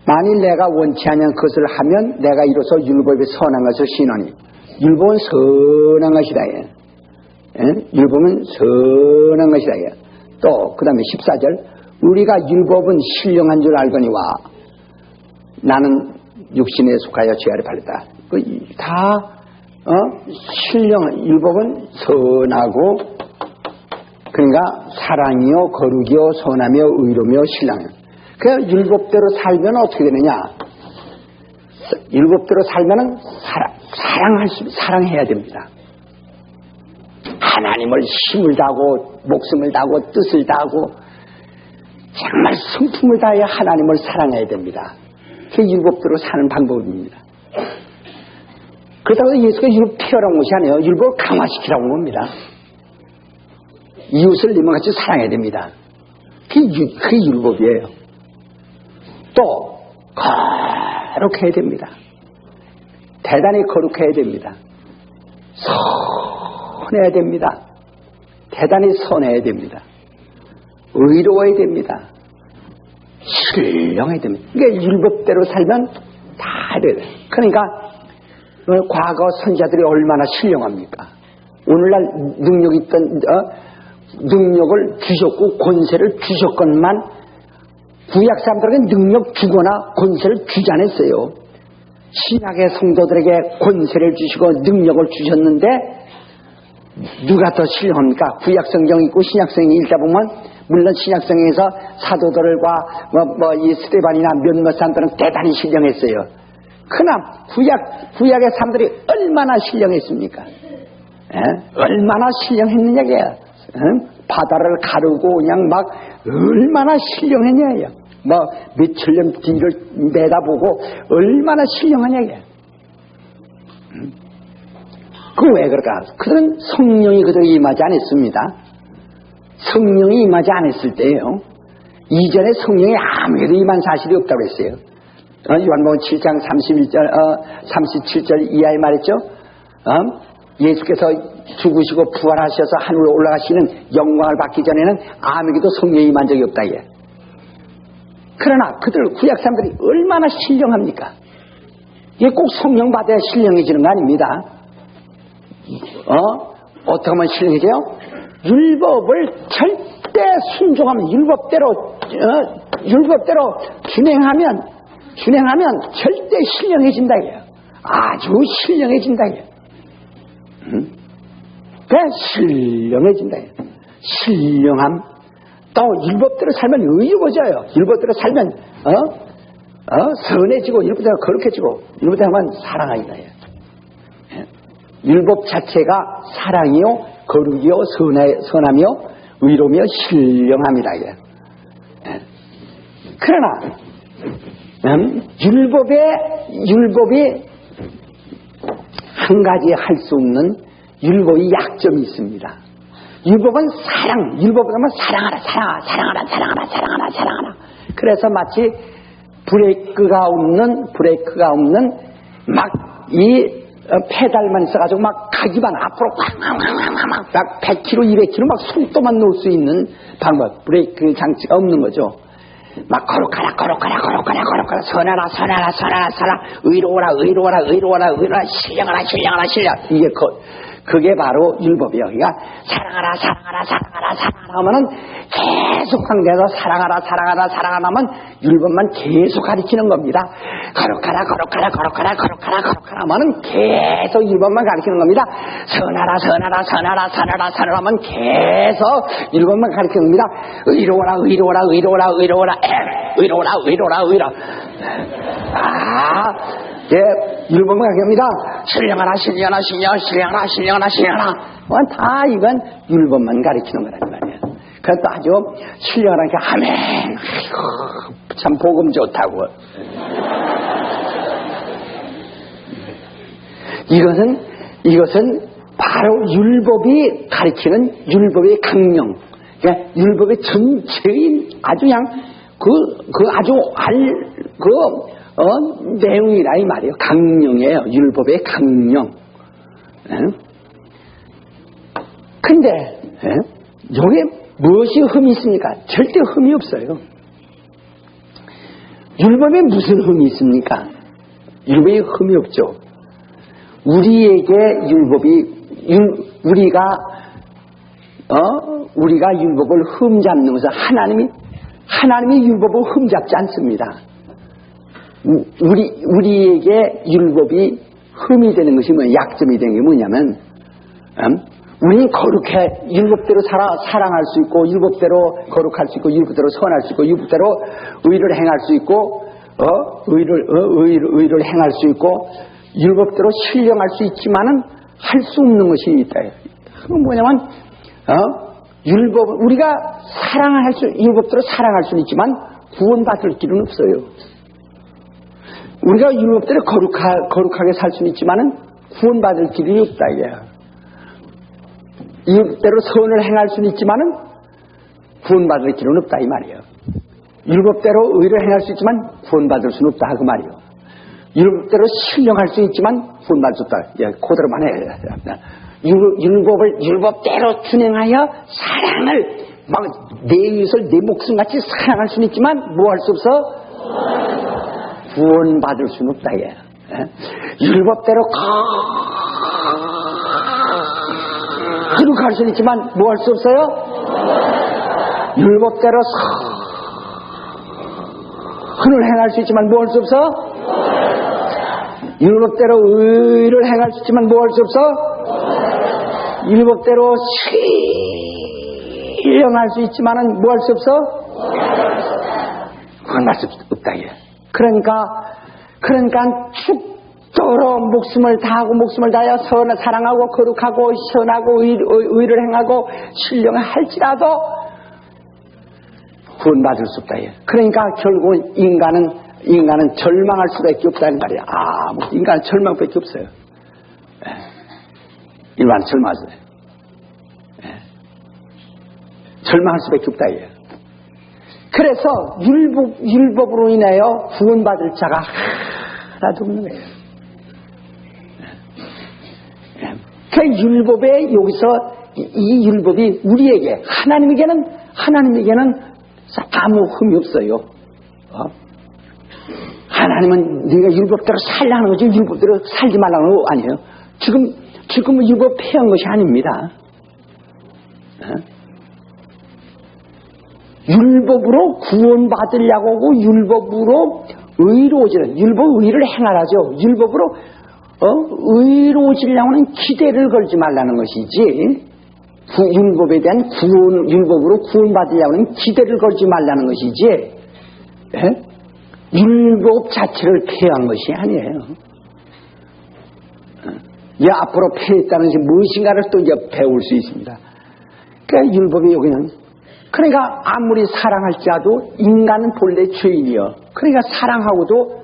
만일 내가 원치 않는 것을 하면 내가 이로써 율법에 선한 것을 신하니 율법은 선한 것이다. 율법은 선한 것이다. 또 그 다음에 14절 우리가 율법은 신령한 줄 알거니와 나는 육신에 속하여 죄아래 팔렸다. 다 율법은 선하고 그러니까 사랑이요 거룩이요 선하며 의로며 신랑이요. 그 율법대로 살면 어떻게 되느냐? 율법대로 살면은 사랑해야 됩니다. 하나님을 힘을 다하고 목숨을 다하고 뜻을 다하고 정말 성품을 다해 하나님을 사랑해야 됩니다. 그게 율법대로 사는 방법입니다. 그렇다고 예수가 율법 폐허라는 것이 아니에요. 율법을 강화시키라고 합니다. 이웃을 님같이 사랑해야 됩니다. 그게 율법이에요. 또 거룩해야 됩니다. 대단히 거룩해야 됩니다. 선해야 됩니다. 대단히 선해야 됩니다. 의로워야 됩니다. 신령해야 됩니다. 그러니까 율법대로 살면 다 돼요. 그러니까 과거 선지자들이 얼마나 신령합니까? 오늘날 능력이 있던 능력을 주셨고 권세를 주셨건만 구약 사람들에게 능력 주거나 권세를 주지 않았어요. 신약의 성도들에게 권세를 주시고 능력을 주셨는데 누가 더 신령합니까? 구약 성경 있고 신약 성경 읽다 보면 물론 신약 성경에서 사도들과 이 스데반이나 몇몇 사람들은 대단히 신령했어요. 그러나 구약의 사람들이 얼마나 신령했습니까? 얼마나 신령했느냐고요. 바다를 가르고 그냥 막 얼마나 신령했냐고요. 며칠 년 뒤를 내다보고 얼마나 신령하냐고요. 그건 왜 그럴까? 그들은 성령이 그들에게 임하지 않았습니다. 성령이 임하지 않았을 때요. 이전에 성령이 아무에도 임한 사실이 없다고 했어요. 요한복음 7장 37절 이하에 말했죠. 예수께서 죽으시고 부활하셔서 하늘로 올라가시는 영광을 받기 전에는 아무에게도 성령이 임한 적이 없다. 그러나 그들 구약 사람들이 얼마나 신령합니까? 이게 꼭 성령 받아야 신령해지는 거 아닙니다. 어떻게 하면 신령해져요? 율법을 절대 순종하면 율법대로 준행하면 절대 신령해진다 이거예요. 아주 신령해진다 이거예요. 그냥 신령해진다 이거예요. 신령함. 또 율법대로 살면 의로워져요. 율법대로 살면 선해지고 율법대로 거룩해지고 율법대로 하면 사랑하기다 이거예요. 율법 자체가 사랑이요 거룩이요 선하며 의로며 신령함이다 이거예요. 그러나 율법이 한 가지 할 수 없는 율법의 약점이 있습니다. 율법은 율법을 하면 사랑하라. 그래서 마치 브레이크가 없는 막 이 페달만 있어가지고 막 가기만 앞으로 막 100km, 200km 막 속도만 놓을 수 있는 방법. 브레이크 장치가 없는 거죠. 막 거룩하라 선하라 의로워라 신령하라 이게 그게 바로 율법이에요. 그러니까 사랑하라 하면은 계속 강조해서 사랑하라 하면 율법만 계속 가르치는 겁니다. 거룩하라 하면은 계속 율법만 가르치는 겁니다. 선하라 하면 계속 율법만 가르치는 겁니다. 의로워라 율법만 가르칩니다. 신령하라. 다 이건 율법만 가르치는 거란 말이에요. 그것도 아주 신령하라 아멘. 아이고, 참 복음 좋다고. 이것은 바로 율법이 가르치는 율법의 강령. 그러니까 율법의 전체인 아주 그냥 내용이라 이 말이에요. 강령이에요. 율법의 강령. 근데 여기에 무엇이 흠이 있습니까? 절대 흠이 없어요. 율법에 무슨 흠이 있습니까? 율법에 흠이 없죠. 우리에게 우리가 율법을 흠잡는 것은 하나님이 율법을 흠잡지 않습니다. 우리에게 율법이 흠이 되는 것이 약점이 되는 게 뭐냐면, 우리는 거룩해. 율법대로 사랑할 수 있고, 율법대로 거룩할 수 있고, 율법대로 선할 수 있고, 율법대로 의를 행할 수 있고, 의를 행할 수 있고, 율법대로 신령할 수 있지만은 할 수 없는 것이 있다. 그건 뭐냐면, 우리가 율법대로 사랑할 수는 있지만 구원받을 길은 없어요. 우리가 율법대로 거룩하게 살 수는 있지만은 구원받을 길이 없다 이거야. 율법대로 선을 행할 수는 있지만은 구원받을 길은 없다 이 말이에요. 율법대로 의를 행할 수 있지만 구원받을 수는 없다 그 말이에요. 율법대로 신령할 수 있지만 구원받을 수 없다. 예, 그대로만 해야 돼. 율법대로 준행하여 사랑을 막 내 이웃을 내 목숨같이 사랑할 수는 있지만 뭐 할 수 없어? 구원받을 수는 없다 이게. 율법대로 거룩할 수는 있지만 뭐 할 수 없어요? 율법대로 선을 행할 수 있지만 뭐 할 수 없어? 율법대로 의를 행할 수 있지만 뭐 할 수 없어? 율법대로 신령할 수 있지만은 뭐 할 수 없어? 그건 할 수 없다 이게. 그러니까 죽도록 목숨을 다하고 목숨을 다하여 사랑하고 거룩하고 선하고 의를 행하고 신령할지라도 구원받을 수 없다 이게. 그러니까 결국 인간은 절망할 수밖에 없다는 말이야. 인간은 절망밖에 없어요. 인간은 절망하세요. 절망할 수밖에 없다 이게. 그래서 율법으로 인하여 구원받을 자가 하나도 없는 거예요. 그 율법에 여기서 이 율법이 우리에게 하나님에게는 아무 흠이 없어요. 하나님은 네가 율법대로 살라는 거지 율법대로 살지 말라는 거 아니에요. 지금 율법 폐한 것이 아닙니다. 율법으로 구원받으려고 하고 율법으로 의로워지는 율법 의를 행하라죠. 율법으로 의로워지려고 하는 기대를 걸지 말라는 것이지 율법에 대한 율법으로 구원받으려고 하는 기대를 걸지 말라는 것이지 율법 자체를 폐한 것이 아니에요. 앞으로 폐했다는 것이 무엇인가를 또 이제 배울 수 있습니다. 그러니까 율법이 여기는 그러니까 아무리 사랑할지라도 인간은 본래 죄인이요. 그러니까 사랑하고도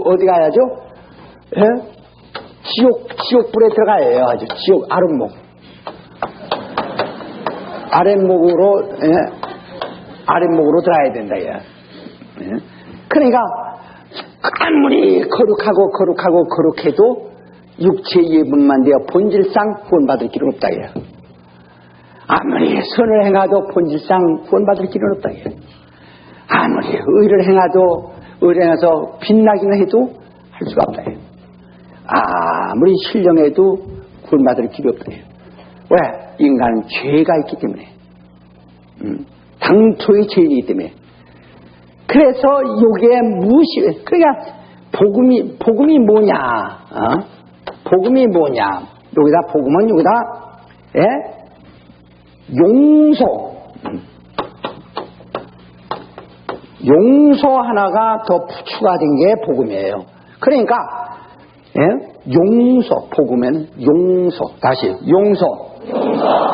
어디 가야죠? 지옥불에 들어가야 해요. 아주 지옥 아랫목으로 들어가야 된다. 그러니까 아무리 거룩해도 육체의 예분만 되어 본질상 구원받을 길은 없다. 아무리 선을 행하도 본질상 구원받을 길은 없다. 아무리 의를 행해서 빛나기는 해도 할 수가 없다. 아무리 신령해도 구원받을 길이 없다. 왜? 인간은 죄가 있기 때문에 당초의 죄이기 때문에. 그래서 요게 무엇이 그러니까 복음이 뭐냐? 복음이 뭐냐? 복음은 여기다 용서 하나가 더 추가된 게 복음이에요. 그러니까 복음에는 용서. 다시 용서.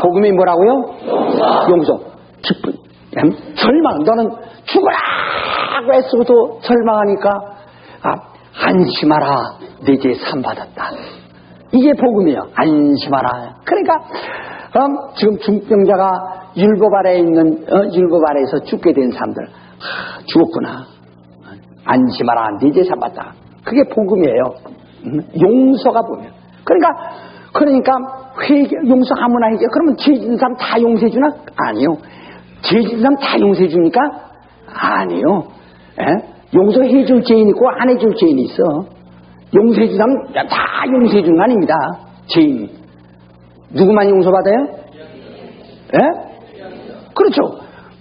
복음이 뭐라고요? 용서. 기쁨. 절망. 너는 죽어라고 했어도 절망하니까 안심하라. 내 죄 삼받았다. 이게 복음이에요. 안심하라. 그러니까 지금 중병자가 율법 아래에 있는 율법 아래에서 죽게 된 사람들 죽었구나. 안심하라. 네 죄 삼받다. 그게 복음이에요. 용서가 복음이에요. 그러니까 회개 용서 아무나 해줘. 그러면 죄 짓는 사람 다 용서해 주나? 아니요. 죄 짓는 사람 다 용서해 줍니까? 아니요. 용서해 줄 죄인 있고 안 해줄 죄인이 있어. 용서해 준 사람 다 용서해 주는 거 아닙니다. 죄인 누구만 용서받아요? 그렇죠.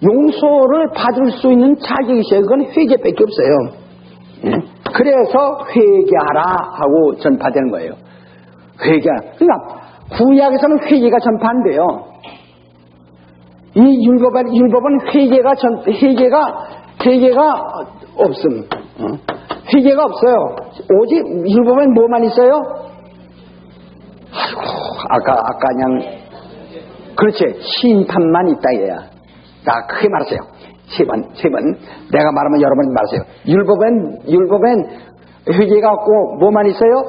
용서를 받을 수 있는 자격이 있어요. 그건 회개밖에 없어요. 그래서 회개하라 하고 전파되는 거예요. 그러니까 구약에서는 회개가 전파 안 돼요. 이 율법은 회개가 없음. 회개가 없어요. 오직 율법엔 뭐만 있어요? 아까 그냥 그렇지 심판만 있다 얘야. 나 크게 말했어요. 세 번 내가 말하면 여러분이 말하세요. 율법엔 회개가 없고 뭐만 있어요?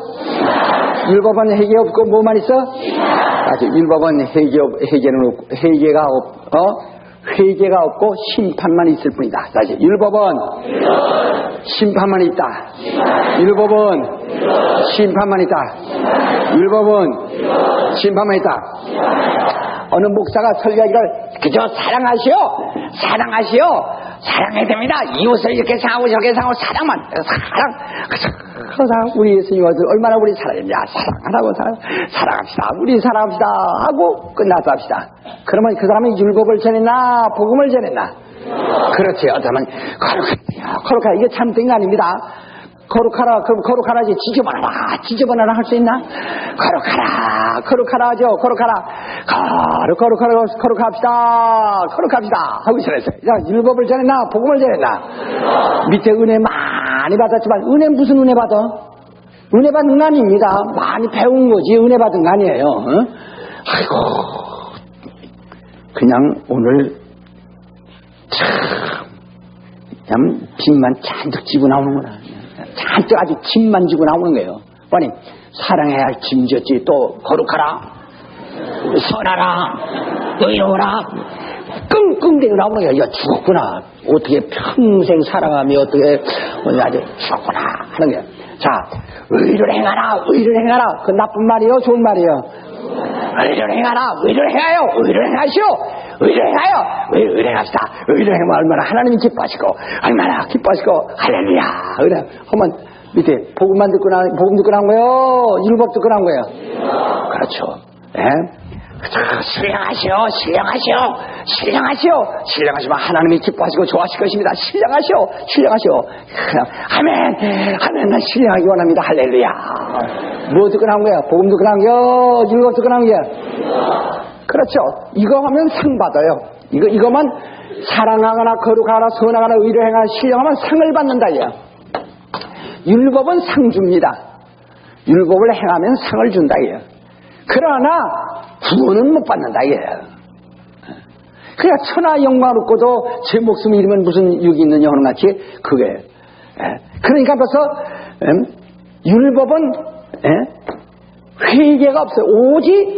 율법은 회개 없고 뭐만 있어? 아직 율법은 회개가 없고 심판만 있을 뿐이다. 다시 율법은 심판만 있다. 율법은 심판만 있다. 율법은 심판만 있다. 어느 목사가 설교하기를 그저 사랑하시오 사랑해야 됩니다. 이웃을 이렇게 사랑하고 저렇게 사랑하고 사랑 우리 예수님이 얼마나 우리 사랑했냐. 사랑합시다. 우리 사랑합시다 하고 끝나서 합시다. 그러면 그 사람이 율법을 전했나 복음을 전했나? 그렇지. 어쩌면 거룩하라 이게 잘못된 거 아닙니다. 거룩하라 그럼 거룩하라지 지저분하라 할 수 있나? 거룩하라죠. 거룩합시다 하고 전했어요. 율법을 전했나 복음을 전했나? 밑에 은혜 많이 받았지만 은혜 무슨 은혜 받아? 은혜 받은 거 아닙니다. 많이 배운 거지 은혜 받은 거 아니에요. 아이고 그냥 오늘 참 빚만 잔뜩 지고 나오는구나. 잔뜩 아주 짐만 지고 나오는 거예요. 아니 사랑해야 할 짐졌지 또 거룩하라 선하라 의로워라 끙끙대고 나오는 거예요. 야 죽었구나. 어떻게 평생 사랑하며 어떻게 아주 죽었구나 하는 거예요. 자 의를 행하라. 그 나쁜 말이요 좋은 말이요? 의를 행하라. 의를 행하시오. 의뢰행하여 의뢰합시다. 의뢰행하면 얼마나 하나님이 기뻐하시고 얼마나 기뻐하시고 할렐루야 의뢰하면 밑에 복음만 듣고 복음 듣고 나온 거예요? 율법 듣고 나온 거예요? 그렇죠. 예? 신령하시면 하나님이 기뻐하시고 좋아하실 것입니다. 신령하시오. 아멘. 난 신령하기 원합니다. 할렐루야. 뭐 듣고 나온 거야? 복음 듣고 나온 거야? 율법 듣고 나온 거야? 그렇죠. 이거 하면 상 받아요. 이거만 사랑하거나 거룩하거나 선하거나 의로행하거나 신령하면 상을 받는다. 율법은 상 줍니다. 율법을 행하면 상을 준다. 그러나 구원은 못 받는다. 그러니까 천하 영광 없고도 제 목숨 잃으면 무슨 유익이 있느냐 하는 같이 그게. 그러니까 벌써 율법은 회개가 없어요. 오직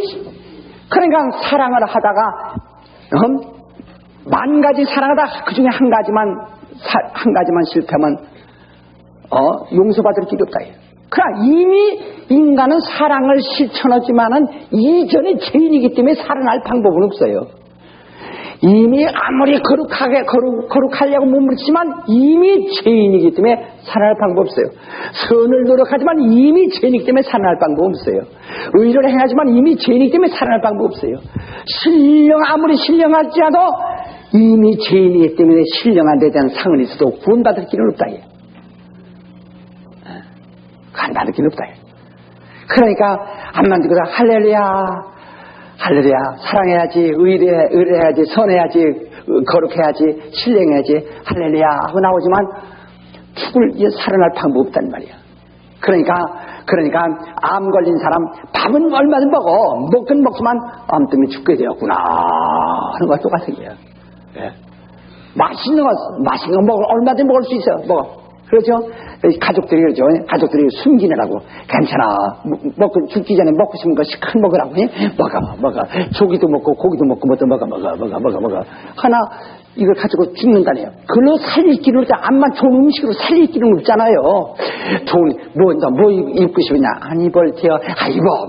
그러니까 사랑을 하다가 만 가지 사랑하다 그 중에 한 가지만 실패하면 용서받을 길이 없다. 그러나 이미 인간은 사랑을 실천하지만은 이전에 죄인이기 때문에 살아날 방법은 없어요. 이미 아무리 거룩하려고 몸부림치지만 이미 죄인이기 때문에 살아날 방법 없어요. 선을 노력하지만 이미 죄인이기 때문에 살아날 방법 없어요. 의를 행하지만 이미 죄인이기 때문에 살아날 방법 없어요. 아무리 신령하지 않아도 이미 죄인이기 때문에 신령한 데 대한 상은 있어도 구원받을 길은 없다. 간단할 길은 없다. 그러니까 앞만 듣고서 할렐루야 사랑해야지 의뢰해야지 선해야지 거룩해야지 신령해야지 할렐루야 하고 나오지만 살아날 방법 없단 말이야. 그러니까 암 걸린 사람 밥은 얼마든 먹긴 먹지만 암 때문에 죽게 되었구나 하는 거와 똑같은 거야. 맛있는 거 얼마든 먹을 수 있어. 먹어. 그렇죠? 가족들이 그러죠. 가족들이 숨기느라고 괜찮아. 먹고 죽기 전에 먹고 싶은 거 시큰 먹으라고. 먹어. 조기도 먹고 고기도 먹고 뭐도 먹어. 하나 이걸 가지고 죽는다네요. 그걸로 살릴 길은 없잖아. 암만 좋은 음식으로 살릴 길은 없잖아요. 뭐 입고 싶으냐? 안 입을 테요. 입어요.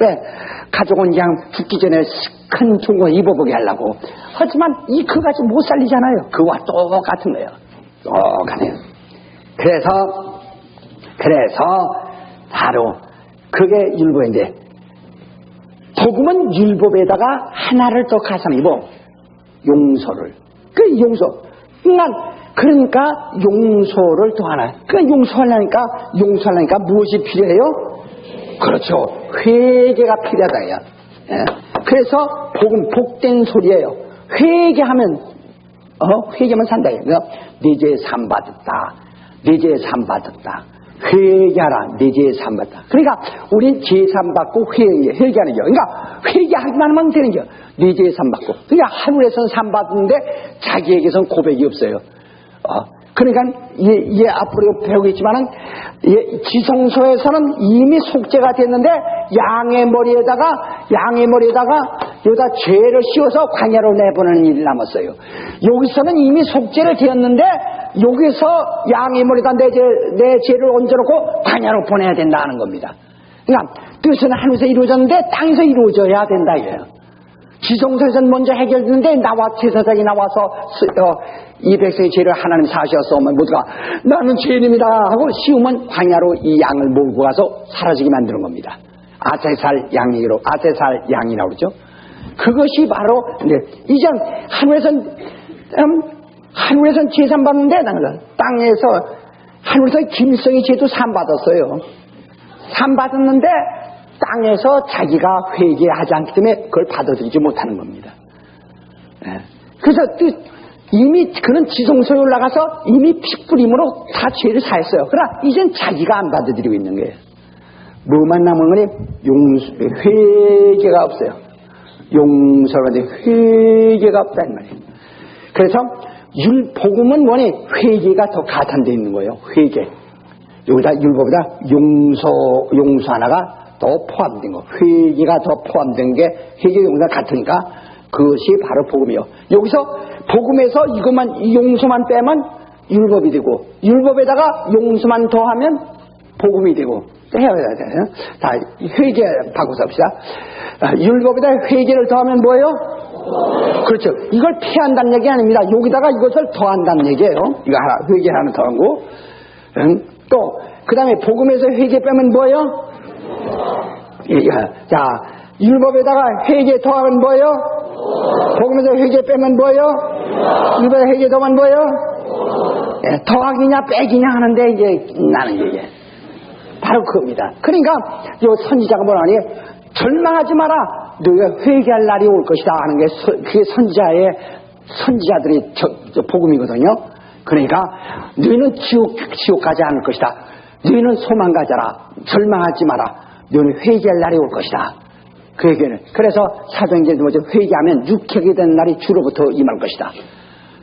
왜? 가족은 그냥 죽기 전에 큰 좋은 거 입어보게 하려고. 하지만 그거 가지고 못 살리잖아요. 그와 똑같은 거예요. 똑같아요. 그래서 바로 그게 율법인데 복음은 율법에다가 하나를 더 가sam이고 용서를 그러니까 용서를 더 하나. 용서하려니까 무엇이 필요해요? 그렇죠. 회개가 필요하다. 그래서 복음 복된 소리예요. 회개하면 산다. 네 죄 산 받았다. 회개하라. 네 죄 산 받았다. 그러니까 우리 죄 산 받고 회개하는 거. 그러니까 회개하기만 하면 되는 거. 네 죄 산 받고. 그러니까 하늘에서는 산 받는데 자기에게서는 고백이 없어요. 그러니까 앞으로 배우겠지만은 지성소에서는 이미 속죄가 됐는데 양의 머리에다가 여기다 죄를 씌워서 광야로 내보내는 일이 남았어요. 여기서는 이미 속죄를 되었는데 여기서 양의 머리에다 내 죄를 얹어놓고 광야로 보내야 된다는 겁니다. 그러니까 뜻은 하늘에서 이루어졌는데 땅에서 이루어져야 된다 이거예요. 지성소에서는 먼저 해결되는데 제사장이 나와서 이 백성의 죄를 하나님 사하셨으면 모두가 나는 죄인입니다 하고 씌우면 광야로 이 양을 몰고 가서 사라지게 만드는 겁니다. 아세살 양이라고 그러죠. 그것이 바로 이전 하늘에선 죄 산 받는데 땅에서 하늘에서 김성의 죄도 산 받았어요. 산 받았는데 땅에서 자기가 회개하지 않기 때문에 그걸 받아들이지 못하는 겁니다. 그래서 이미 그는 지성소에 올라가서 이미 핏부림으로 다 죄를 사했어요. 그러나 이젠 자기가 안 받아들이고 있는 거예요. 뭐만 남은 거니? 회개가 없어요. 용서가 돼. 회개가 없다는 말이에요. 그래서 복음은 뭐니? 회개가 더 가탄되어 있는 거예요. 회개. 여기다 율법보다 용서 하나가 더 포함된 거. 회개가 더 포함된 게 회개 용서가 같으니까 그것이 바로 복음이요. 여기서 복음에서 이것만 용서만 빼면 율법이 되고 율법에다가 용서만 더하면 복음이 되고 해야 돼요. 다 회개 바꿔서 합시다. 율법에다 회개를 더하면 뭐예요? 그렇죠. 이걸 피한다는 얘기 아닙니다. 여기다가 이것을 더한다는 얘기예요. 이거 하나, 회개 하나 더한 거. 또, 그 다음에 복음에서 회개 빼면 뭐예요? 자, 율법에다가 회개 더하면 뭐예요? 복음에서 회개 빼면 뭐예요? 율법에서 회개 더하면 뭐예요? 더하기냐 빼기냐 하는데 이제 나는 이게 바로 그겁니다. 그러니까 요 선지자가 뭐라 하니 절망하지 마라. 너희가 회개할 날이 올 것이다 하는 게 그게 선지자들의 복음이거든요. 그러니까 너희는 지옥 가지 않을 것이다. 너희는 소망 가져라. 절망하지 마라. 너희는 회개할 날이 올 것이다. 그 얘기는 그래서 사도행전에도 뭐죠? 회개하면 육회하게 된 날이 주로부터 임할 것이다.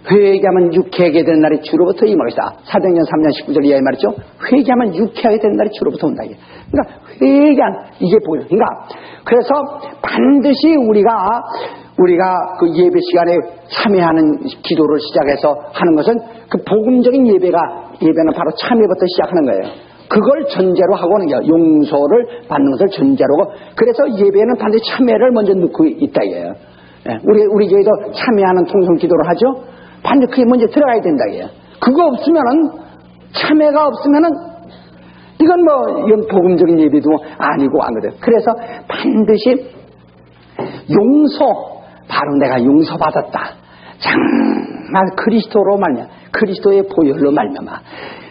회개하면 육회하게 된 날이 주로부터 임할 것이다. 사도행전 3장 19절 이하에 말이죠. 회개하면 육회하게 된 날이 주로부터 온다. 그러니까 회개한 이게 보여. 그러니까 그래서 반드시 우리가 그 예배 시간에 참여하는 기도를 시작해서 하는 것은 그 복음적인 예배는 바로 참여부터 시작하는 거예요. 그걸 전제로 하고 하는 거예요. 용서를 받는 것을 전제로 하고. 그래서 예배에는 반드시 참여를 먼저 넣고 있다 이거예요. 우리 교회도 참여하는 통성 기도를 하죠. 반드시 그게 먼저 들어가야 된다 이거예요. 그거 없으면은 참여가 없으면은 이건 이건 복음적인 예배도 아니고 안 그래요. 그래서 반드시 용서, 바로 내가 용서받았다. 정말 그리스도로 말미암아, 그리스도의 보혈로 말미암아,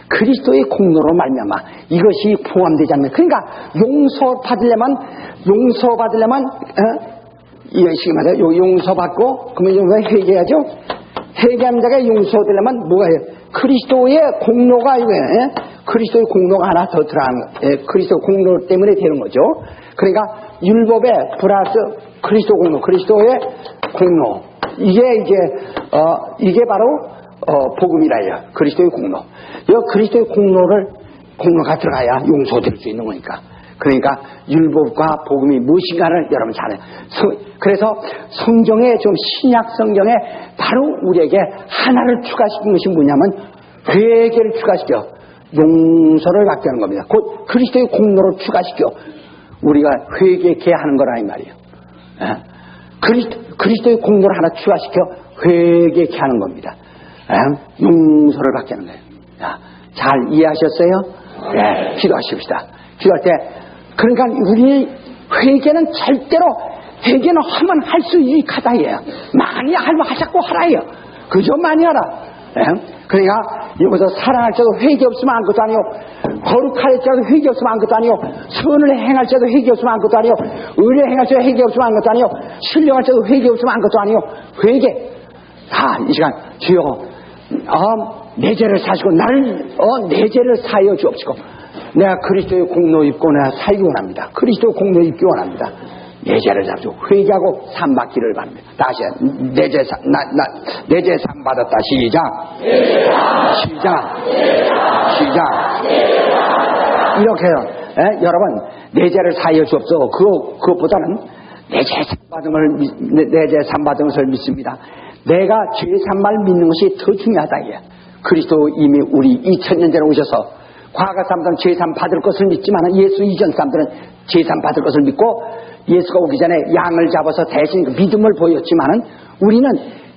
그리스도의 공로로 말미암아 이것이 포함되지 않는. 그러니까 용서받으려면 이것이 말이에요. 용서받고 그러면 왜 회개하죠? 회개한 자가 용서되려면 뭐가 해요? 그리스도의 공로가 이거예요. 그리스도의 공로가 하나 더 들어가는, 그리스도 공로 때문에 되는 거죠. 그러니까 율법에 플러스 그리스도 공로, 그리스도의 공로, 이게 바로 복음이라요. 그리스도의 공로. 이 그리스도의 공로가 들어가야 용서될 수 있는 거니까. 그러니까 율법과 복음이 무엇인가를 여러분 잘 해요. 그래서 성경에 좀 신약 성경에 바로 우리에게 하나를 추가시킨 것이 뭐냐면 회개를 추가시켜 용서를 받게 하는 겁니다. 곧 그리스도의 공로를 추가시켜 우리가 회개케 하는 거라 이 말이에요. 그리스도의 공로를 하나 추가시켜 회개케 하는 겁니다. 용서를 받게 하는 거예요. 잘 이해하셨어요? 네, 기도하십시다. 기도할 때 그러니까 우리 회개는 절대로 회개는 하면 할수 있하다 얘요. 많이 하면 자꾸 하라요. 그저 많이 하라. 그러니까 여기서 사랑할 때도 회개 없으면 아무것도 아니요. 거룩할 때도 회개 없으면 아무것도 아니요. 선을 행할 때도 회개 없으면 아무것도 아니요. 의를 행할 때도 회개 없으면 아무것도 아니요. 신령할 때도 회개 없으면 아무것도 아니요. 회개. 이 시간 주여 내 죄를 사시고 나를 내 죄를 사하여 주옵시고 내가 그리스도의 공로 입고 내가 살기 원합니다. 그리스도의 공로 입기 원합니다. 내 죄를 잡고 회개하고 산 받기를 바랍니다. 다시 내 죄 산 받았다. 시작. 이렇게 해요. 여러분 내 죄를 사하여 주옵소서. 그것보다는 내 죄 산 받은 것을 믿습니다. 내가 죄 산 말 믿는 것이 더 중요하다. 그리스도 이미 우리 2000년 전에 오셔서 과거 사람들은 죄산 받을 것을 믿지만 예수 이전 사람들은 죄산 받을 것을 믿고 예수가 오기 전에 양을 잡아서 대신 믿음을 보였지만은 우리는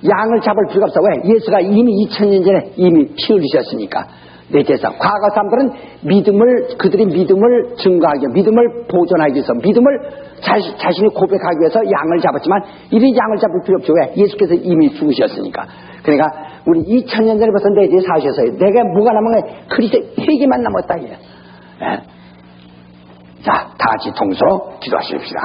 양을 잡을 필요가 없어. 왜? 예수가 이미 2000년 전에 이미 피 흘리셨으니까. 내 죄산. 과거 사람들은 그들이 믿음을 증거하기 위해서, 믿음을 보존하기 위해서, 믿음을 자신이 고백하기 위해서 양을 잡았지만 이리 양을 잡을 필요 없죠. 왜? 예수께서 이미 죽으셨으니까. 그러니까 우리 2000년 전에부터 내 죄 사셔서요. 내가 뭐가 남은 거야? 그리스도 회개만 남았다. 자, 다 같이 통수로 기도하십시다.